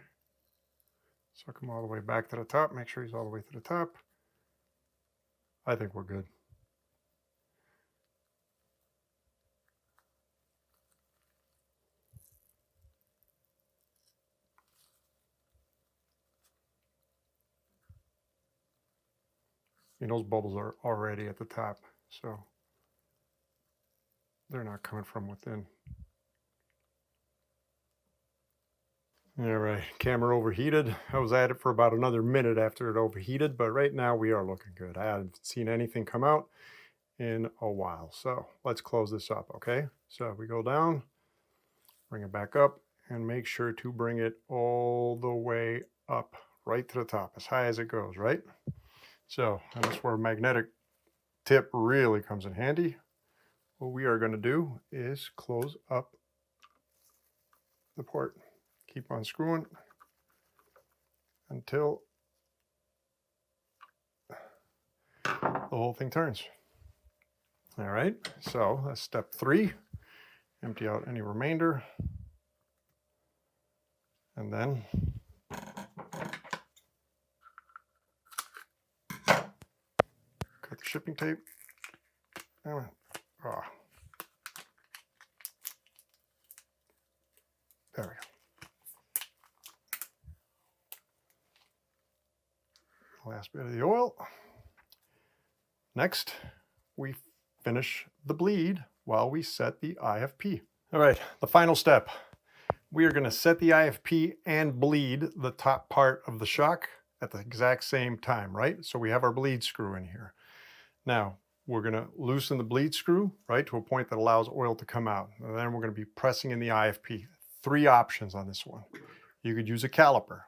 suck him all the way back to the top. Make sure he's all the way to the top. I think we're good. And those bubbles are already at the top, so they're not coming from within. All right, camera overheated. I was at it for about another minute after it overheated, but right now we are looking good. I haven't seen anything come out in a while. So let's close this up, okay? So we go down, bring it back up, and make sure to bring it all the way up, right to the top, as high as it goes, right? So that's where a magnetic tip really comes in handy. What we are going to do is close up the port. Keep on screwing until the whole thing turns. All right, so that's step 3. Empty out any remainder. And then cut the shipping tape. Oh. There we go. Last bit of the oil. Next, we finish the bleed while we set the IFP. All right, the final step. We are going to set the IFP and bleed the top part of the shock at the exact same time, right? So we have our bleed screw in here. Now, we're going to loosen the bleed screw, right, to a point that allows oil to come out. And then we're going to be pressing in the IFP. 3 options on this one. You could use a caliper.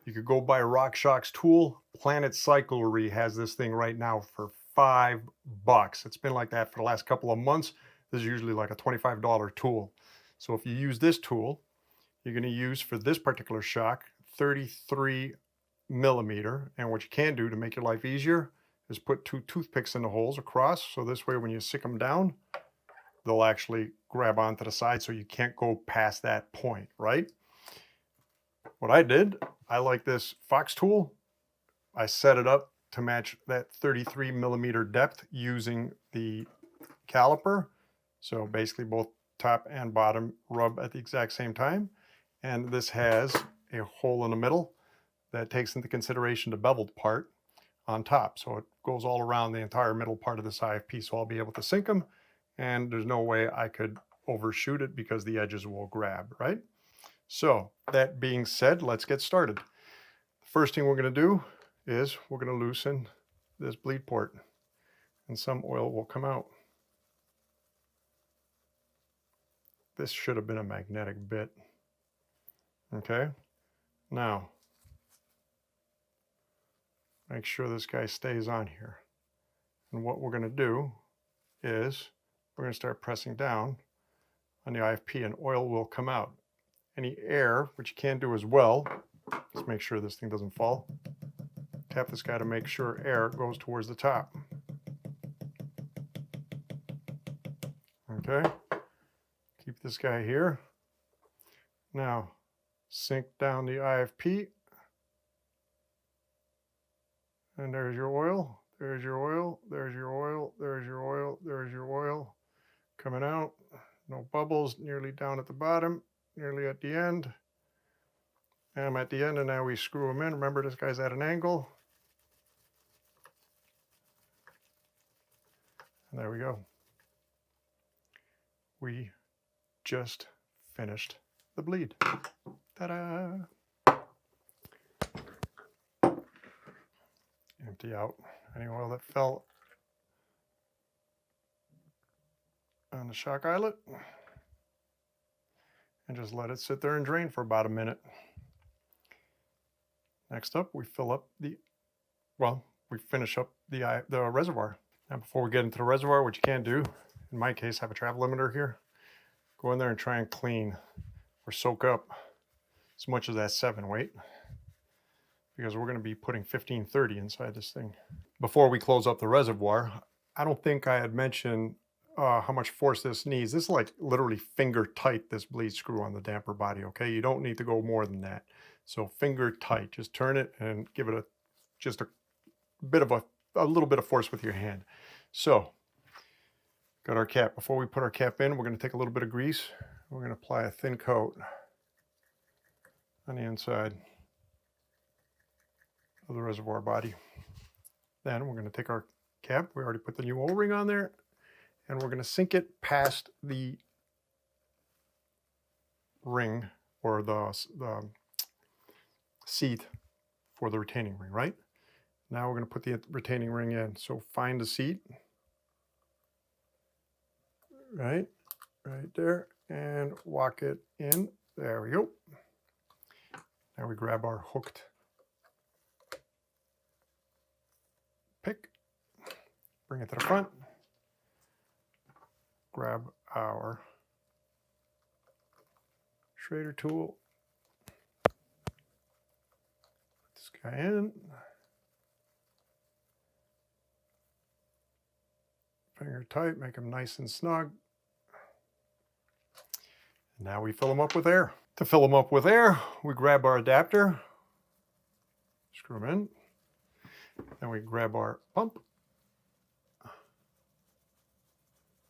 You could go buy a RockShox tool. Planet Cyclery has this thing right now for $5. It's been like that for the last couple of months. This is usually like a $25 tool. So if you use this tool, you're going to use for this particular shock 33 millimeter. And what you can do to make your life easier is put 2 toothpicks in the holes across. So this way when you sick them down, they'll actually grab onto the side so you can't go past that point, right? What I did, I like this Fox tool. I set it up to match that 33 millimeter depth using the caliper. So basically both top and bottom rub at the exact same time. And this has a hole in the middle that takes into consideration the beveled part on top. So it goes all around the entire middle part of this IFP. So I'll be able to sink them, and there's no way I could overshoot it because the edges will grab, right? So that being said, let's get started. The first thing we're going to do is we're going to loosen this bleed port, and some oil will come out. This should have been a magnetic bit. Okay, now make sure this guy stays on here. And what we're going to do is we're going to start pressing down on the IFP, and oil will come out. Any air, which you can do as well, just make sure this thing doesn't fall. Tap this guy to make sure air goes towards the top. Okay, keep this guy here. Now, sink down the IFP. And there's your oil, there's your oil, there's your oil, there's your oil, there's your oil coming out. No bubbles, nearly down at the bottom, nearly at the end. And I'm at the end, and now we screw them in. Remember, this guy's at an angle. And there we go. We just finished the bleed. Ta-da! Empty out any oil that fell on the shock eyelet. And just let it sit there and drain for about a minute. Next up, we fill up we finish up the reservoir. Now before we get into the reservoir, what you can do, in my case, have a travel limiter here. Go in there and try and clean or soak up as much as that 7 weight, because we're going to be putting 1530 inside this thing. Before we close up the reservoir, I don't think I had mentioned how much force this needs. This is like literally finger tight, this bleed screw on the damper body, okay? You don't need to go more than that. So finger tight, just turn it and give it just a little bit of force with your hand. So, got our cap. Before we put our cap in, we're going to take a little bit of grease. We're going to apply a thin coat on the inside of the reservoir body. Then we're going to take our cap. We already put the new O-ring on there, and we're going to sink it past the ring, or the seat for the retaining ring, right? Now we're going to put the retaining ring in. So find the seat, right there, and walk it in. There we go. Now we grab our hooked pick, bring it to the front, grab our Schrader tool, put this guy in, finger tight, make them nice and snug. And now we fill them up with air. To fill them up with air, we grab our adapter, screw them in, then we grab our pump,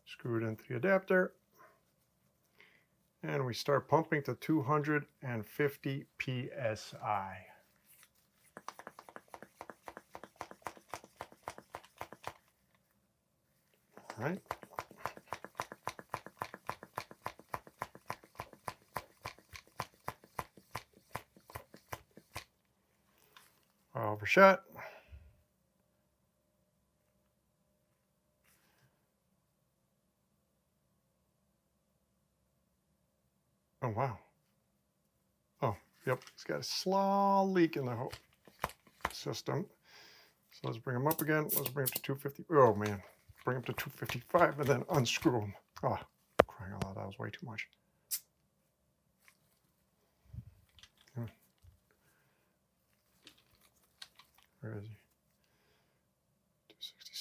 screw it into the adapter, and we start pumping to 250 psi. All right. Overshot. Oh, wow. Oh, yep. It's got a small leak in the whole system. So let's bring them up again. Let's bring them to 250. Oh, man. Bring them to 255 and then unscrew them. Oh, crying out loud. That was way too much. Where is he?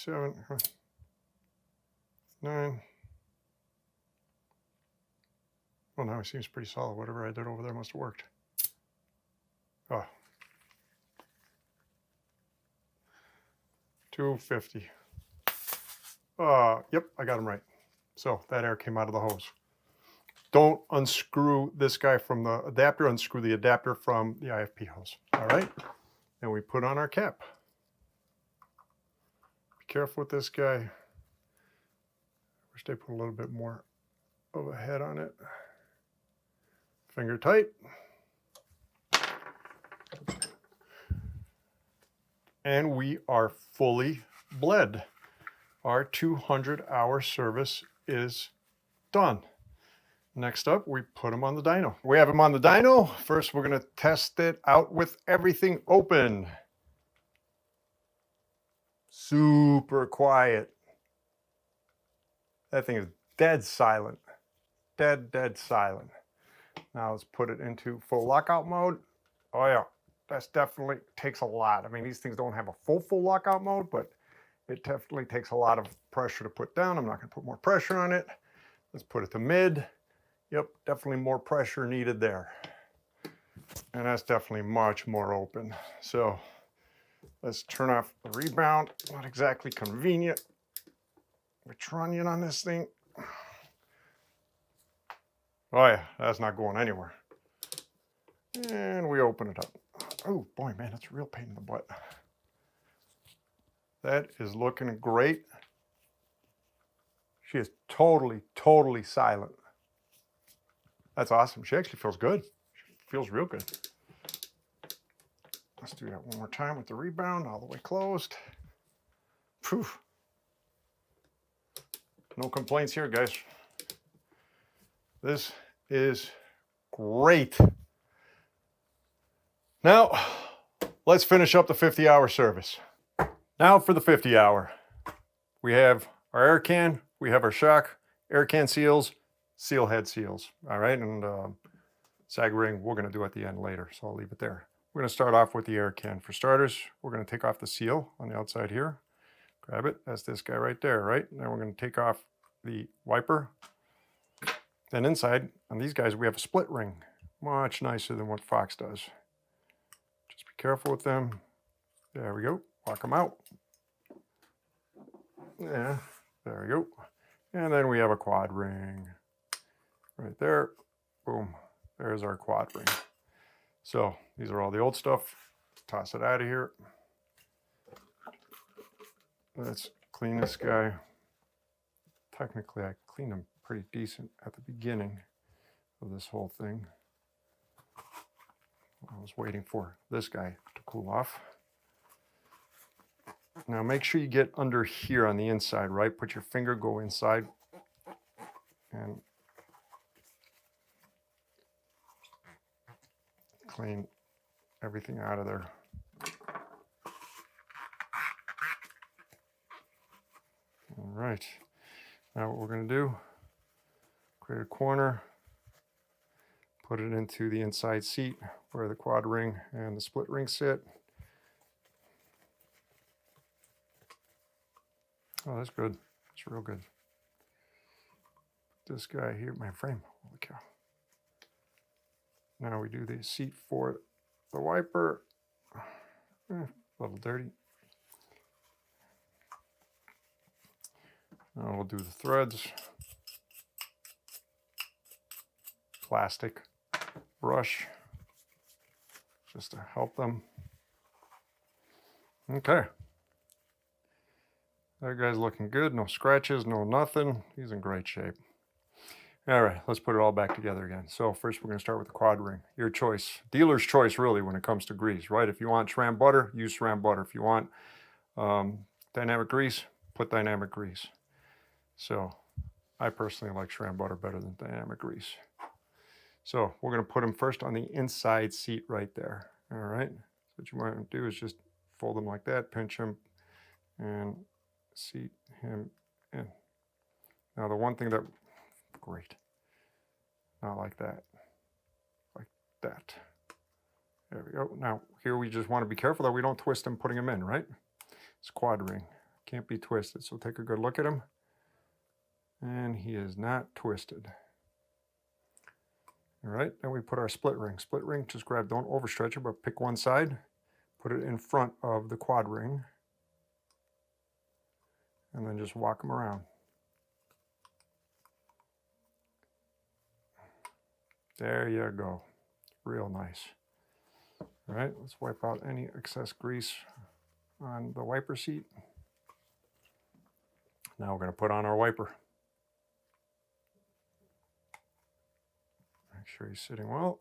267. 9. Well, now he seems pretty solid. Whatever I did over there must have worked. Oh. 250. Yep, I got him right. So that air came out of the hose. Don't unscrew this guy from the adapter. Unscrew the adapter from the IFP hose. All right. And we put on our cap. Be careful with this guy. Wish they put a little bit more of a head on it. Finger tight. And we are fully bled. Our 200-hour service is done. Next up, we put them on the dyno. We have them on the dyno. First, we're going to test it out with everything open. Super quiet. That thing is dead silent. Dead silent. Now let's put it into full lockout mode. Oh yeah, that's definitely takes a lot. I mean, these things don't have a full lockout mode, but it definitely takes a lot of pressure to put down. I'm not going to put more pressure on it. Let's put it to mid. Yep, definitely more pressure needed there. And that's definitely much more open. So let's turn off the rebound. Not exactly convenient. We're trunnion on this thing. Oh yeah, that's not going anywhere. And we open it up. Oh boy, man, that's a real pain in the butt. That is looking great. She is totally silent. That's awesome. She actually feels good. She feels real good. Let's do that one more time with the rebound all the way closed. Poof. No complaints here, guys. This is great. Now, let's finish up the 50-hour service. Now for the 50-hour. We have our air can, we have our shock, air can seals, seal head seals. All right, and sag ring we're going to do at the end later, so I'll leave it there. We're going to start off with the air can. For starters, we're going to take off the seal on the outside here. Grab it. That's this guy right there, right? Now we're going to take off the wiper. Then inside, on these guys, we have a split ring. Much nicer than what Fox does. Just be careful with them. There we go. Walk them out. Yeah, there we go. And then we have a quad ring. Right there. Boom. There's our quad ring. So these are all the old stuff. Toss it out of here. Let's clean this guy. Technically, I cleaned him pretty decent at the beginning of this whole thing. I was waiting for this guy to cool off. Now make sure you get under here on the inside, right? Put your finger, go inside, and clean everything out of there. All right, now what we're going to do, create a corner, put it into the inside seat where the quad ring and the split ring sit. Oh, that's good. That's real good. This guy here, my frame, holy cow. Now we do the seat for the wiper. A little dirty. Now we'll do the threads. Plastic brush, just to help them. Okay. That guy's looking good. No scratches, no nothing. He's in great shape. All right, let's put it all back together again. So first we're going to start with the quad ring. Your choice. Dealer's choice, really, when it comes to grease, right? If you want SRAM butter, use SRAM butter. If you want dynamic grease, put dynamic grease. So I personally like SRAM butter better than dynamic grease. So we're going to put them first on the inside seat right there. All right. So what you want to do is just fold them like that, pinch them, and seat him in. Now the one thing that, great, not like that, like that. There we go. Now here we just want to be careful that we don't twist him putting him in, right? It's quad ring, can't be twisted. So take a good look at him, and he is not twisted. All right, then we put our split ring. Split ring, just grab, don't overstretch it, but pick one side, put it in front of the quad ring, and then just walk them around. There you go, real nice. All right, let's wipe out any excess grease on the wiper seat. Now we're going to put on our wiper. Make sure he's sitting well,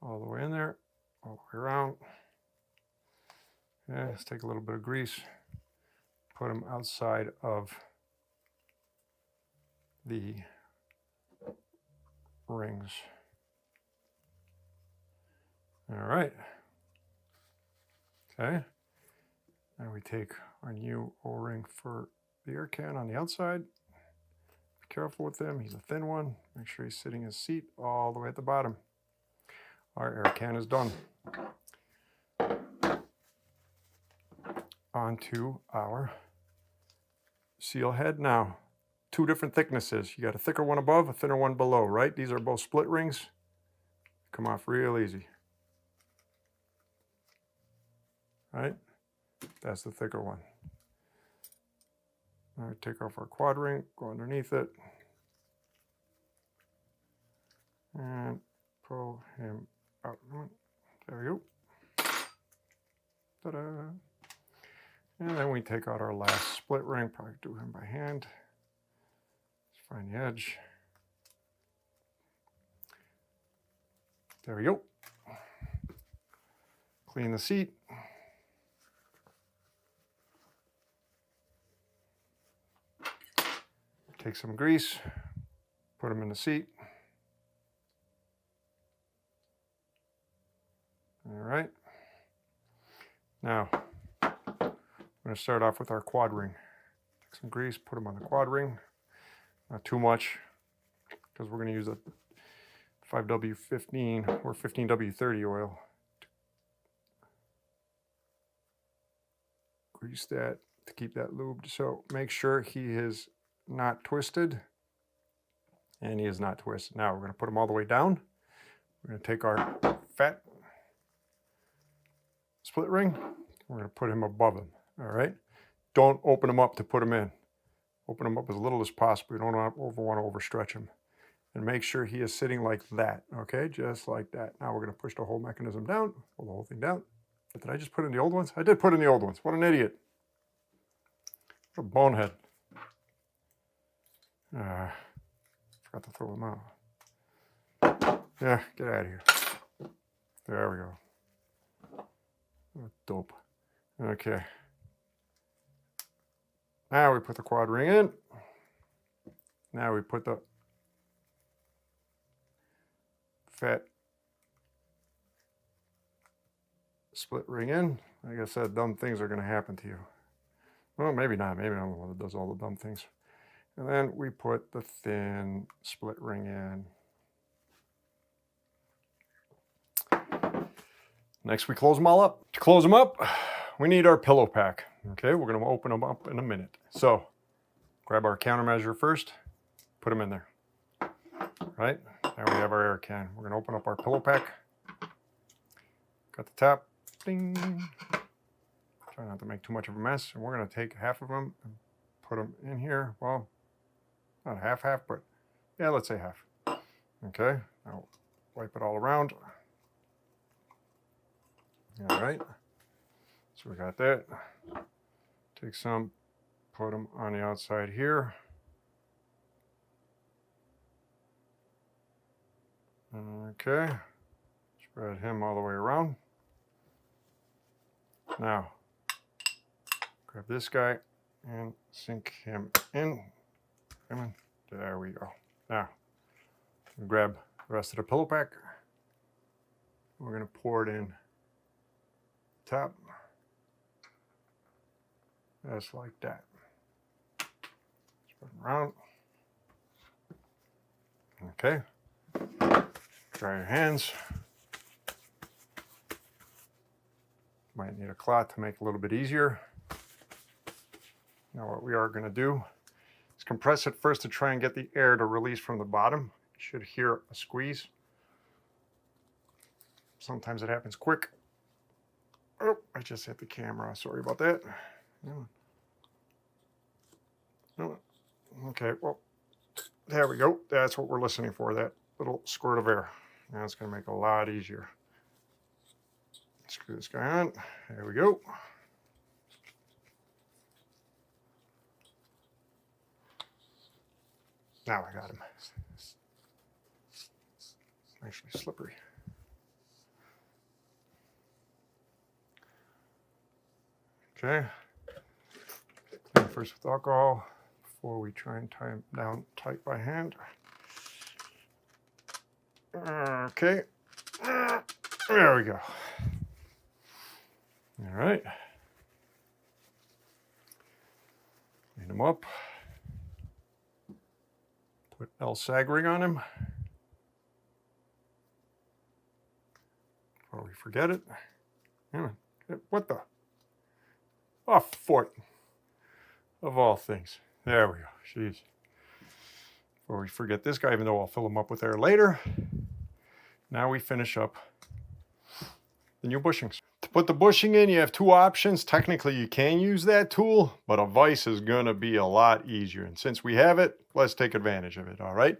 all the way in there, all the way around. Yeah, let's take a little bit of grease, put him outside of the rings. All right. Okay. Now we take our new O-ring for the air can on the outside. Be careful with him. He's a thin one. Make sure he's sitting in his seat all the way at the bottom. Our air can is done. Onto our seal head now. Two different thicknesses. You got a thicker one above, a thinner one below, right? These are both split rings. Come off real easy. Right? That's the thicker one. All right, take off our quad ring, go underneath it, and pull him out. There we go. Ta-da! And then we take out our last split ring, probably do him by hand. Let's find the edge. There we go. Clean the seat. Take some grease, put them in the seat. All right. Now, I'm going to start off with our quad ring. Take some grease, put them on the quad ring. Not too much, because we're going to use a 5W15 or 15W30 oil. Grease that to keep that lubed. So make sure he is not twisted. And he is not twisted. Now we're going to put him all the way down. We're going to take our fat split ring. We're going to put him above him. All right. Don't open him up to put him in. Open him up as little as possible. You don't want to overstretch him. And make sure he is sitting like that. Okay, just like that. Now we're going to push the whole mechanism down. Pull the whole thing down. Did I just put in the old ones? I did put in the old ones. What an idiot. What a bonehead. Forgot to throw them out. Yeah, get out of here. There we go. What a dope. Okay. Now we put the quad ring in. Now we put the fat split ring in. Like I said, dumb things are going to happen to you. Well, maybe not. Maybe I'm the one that does all the dumb things. And then we put the thin split ring in. Next, we close them all up. To close them up, we need our pillow pack. Okay, we're going to open them up in a minute. So, grab our countermeasure first, put them in there. Right? Now we have our air can. We're going to open up our pillow pack. Got the top. Ding. Try not to make too much of a mess. And we're going to take half of them and put them in here. Well, not half, but yeah, let's say half. Okay, now wipe it all around. All right, so we got that. Take some, put them on the outside here. Okay, spread him all the way around. Now, grab this guy and sink him in. Come on. There we go. Now, grab the rest of the pillow pack. We're going to pour it in top. Just like that. Spread them around. Okay. Dry your hands. Might need a cloth to make it a little bit easier. Now what we are going to do is compress it first to try and get the air to release from the bottom. You should hear a squeeze. Sometimes it happens quick. Oh, I just hit the camera. Sorry about that. Okay, well, there we go. That's what we're listening for, that little squirt of air. Now it's going to make it a lot easier. Screw this guy on. There we go. Now I got him. It's actually slippery. Okay. Clean first with alcohol before we try and tie him down tight by hand. Okay. There we go. All right. Clean him up. Put L-sag ring on him. Before we forget it. What the? A foot. Of all things. There we go. Jeez. Before we forget this guy, even though I'll fill him up with air later. Now we finish up the new bushings. To put the bushing in, you have two options. Technically, you can use that tool, but a vise is going to be a lot easier. And since we have it, let's take advantage of it, all right?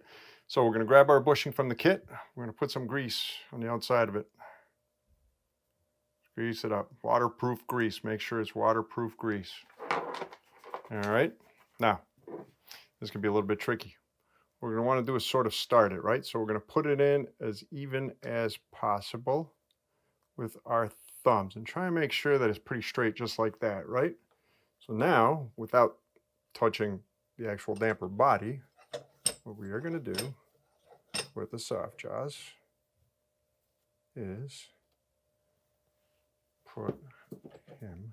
So we're going to grab our bushing from the kit. We're going to put some grease on the outside of it. Grease it up. Waterproof grease. Make sure it's waterproof grease. All right. Now, this can be a little bit tricky. what we're going to want to do is sort of start it, right? So we're going to put it in as even as possible with our thumbs and try and make sure that it's pretty straight, just like that, right? So now, without touching the actual damper body, what we are going to do with the soft jaws is put him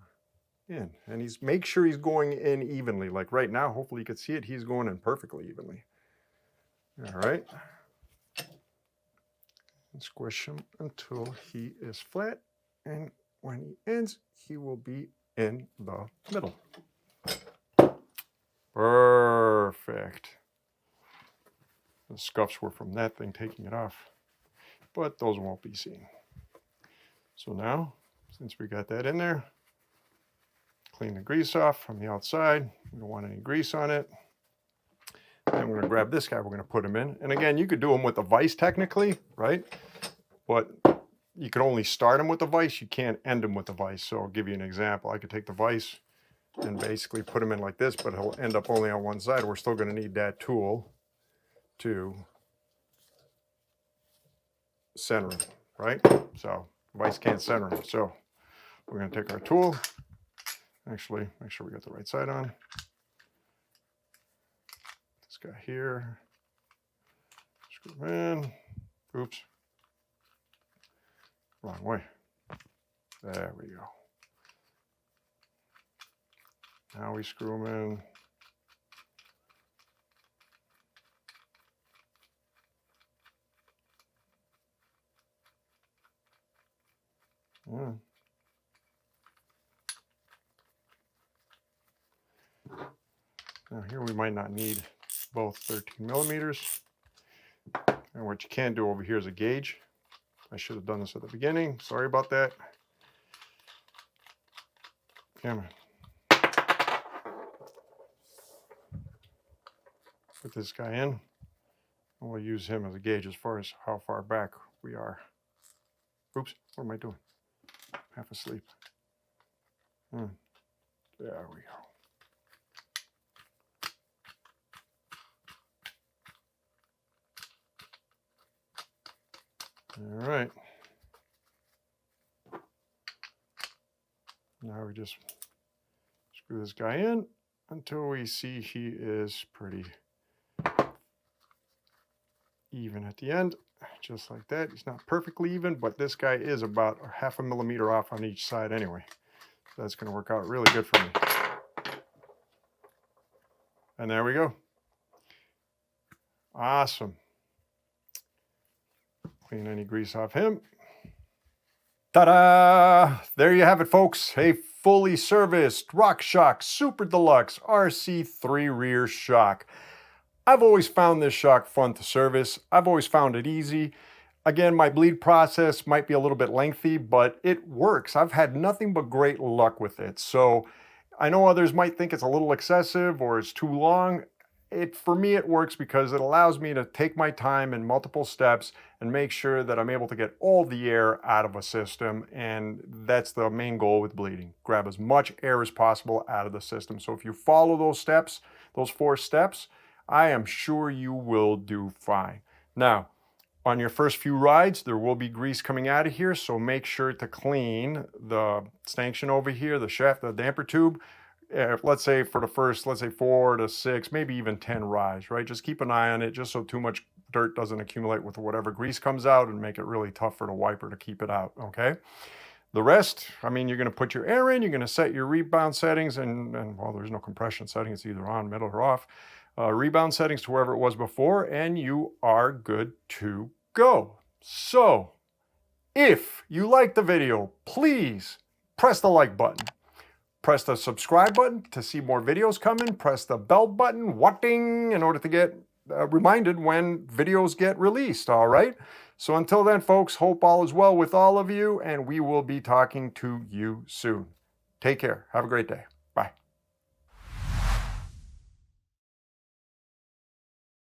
in, and make sure he's going in evenly. Like right now, hopefully you can see it, he's going in perfectly evenly. All right, and squish him until he is flat, and when he ends, he will be in the middle. Perfect. The scuffs were from that thing taking it off, but those won't be seen. So now, since we got that in there, clean the grease off from the outside. We don't want any grease on it. Then we're going to grab this guy, we're going to put him in. And again, you could do him with a vise technically, right? But you could only start him with a vise. You can't end him with a vise. So I'll give you an example. I could take the vise and basically put him in like this, but he'll end up only on one side. We're still going to need that tool to center him, right? So vise can't center him. So we're going to take our tool. Actually, make sure we got the right side on. This guy here. Screw him in. Oops. Wrong way. There we go. Now we screw him in. Yeah. Now here we might not need both 13 millimeters. And what you can do over here is a gauge. I should have done this at the beginning. Sorry about that. Come on. Put this guy in. And we'll use him as a gauge as far as how far back we are. Oops, what am I doing? Half asleep. There we go. All right. Now we just screw this guy in until we see he is pretty even at the end, just like that. He's not perfectly even, but this guy is about ½ millimeter off on each side anyway. So that's going to work out really good for me. And there we go. Awesome. Clean any grease off him. Ta-da! There you have it, folks. A fully serviced RockShox Super Deluxe RC3 rear shock. I've always found this shock fun to service. I've always found it easy. Again, my bleed process might be a little bit lengthy, but it works. I've had nothing but great luck with it. So I know others might think it's a little excessive or it's too long. For me, it works because it allows me to take my time in multiple steps and make sure that I'm able to get all the air out of a system. And that's the main goal with bleeding. Grab as much air as possible out of the system. So if you follow those steps, those 4 steps, I am sure you will do fine. Now, on your first few rides, there will be grease coming out of here. So make sure to clean the stanchion over here, the shaft, the damper tube. Let's say for the first, 4 to 6, maybe even 10 rides, right? Just keep an eye on it just so too much dirt doesn't accumulate with whatever grease comes out and make it really tough for the wiper to keep it out, okay? The rest, I mean, you're going to put your air in, you're going to set your rebound settings, and well, there's no compression setting. It's either on, middle, or off. Rebound settings to wherever it was before, and you are good to go. So, if you liked the video, please press the like button. Press the subscribe button to see more videos coming. Press the bell button, whatting, in order to get reminded when videos get released, all right? So until then, folks, hope all is well with all of you, and we will be talking to you soon. Take care. Have a great day. Bye.